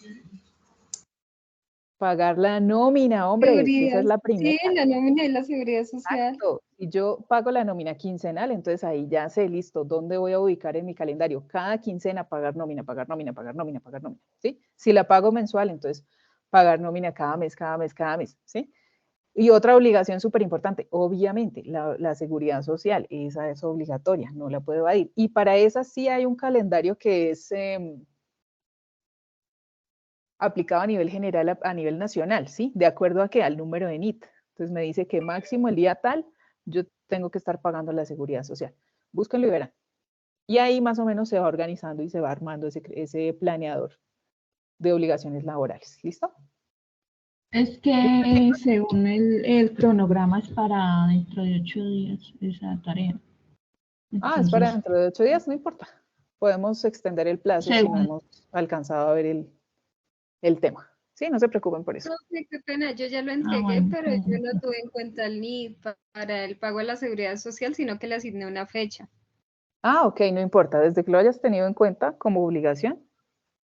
Pagar la nómina, hombre, esa es seguridad, la sí, primera. la nómina y la seguridad social. Exacto. Si yo pago la nómina quincenal, entonces ahí ya sé, listo, ¿dónde voy a ubicar en mi calendario? Cada quincena pagar nómina, pagar nómina, pagar nómina, pagar nómina, ¿sí? Si la pago mensual, entonces pagar nómina cada mes, cada mes, cada mes, ¿sí? Y otra obligación súper importante, obviamente, la seguridad social, esa es obligatoria, no la puedo evadir. Y para esa sí hay un calendario que es aplicado a nivel general, a nivel nacional, ¿sí? De acuerdo a qué, al número de NIT. Entonces me dice que máximo el día tal, yo tengo que estar pagando la seguridad social. Búsquenlo y verán. Y ahí más o menos se va organizando y se va armando ese planeador de obligaciones laborales. ¿Listo? Es que según el cronograma es para dentro de 8 días esa tarea. Ah, es para Entonces, dentro de 8 días, no importa. Podemos extender el plazo si no según, hemos alcanzado a ver el tema. Sí, no se preocupen por eso. Profe, qué pena, yo ya lo entregué, bueno, pero yo no tuve en cuenta el NID para el pago de la seguridad social, sino que le asigné una fecha. Ah, ok, no importa. Desde que lo hayas tenido en cuenta como obligación,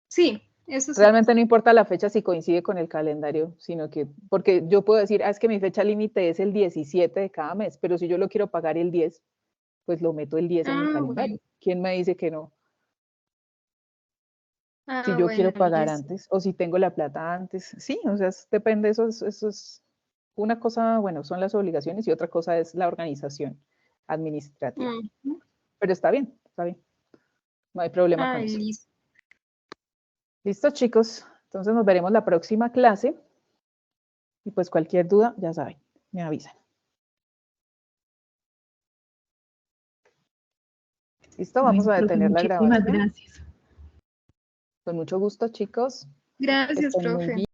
Sí, eso sí. realmente no importa la fecha si coincide con el calendario, sino que, porque yo puedo decir, es que mi fecha límite es el 17 de cada mes, pero si yo lo quiero pagar el 10, pues lo meto el 10 en mi calendario. Bueno. ¿Quién me dice que no? Si yo Bueno, quiero pagar listo. antes o si tengo la plata antes. Sí, o sea, depende, eso es una cosa, bueno, son las obligaciones y otra cosa es la organización administrativa. Pero está bien, no hay problema con eso. Listo. Listo, chicos, entonces nos veremos la próxima clase y pues cualquier duda, ya saben, me avisan. Listo, vamos a detener la muchísimas grabación. gracias. Con mucho gusto, chicos. Gracias, Estén muy profe. bien.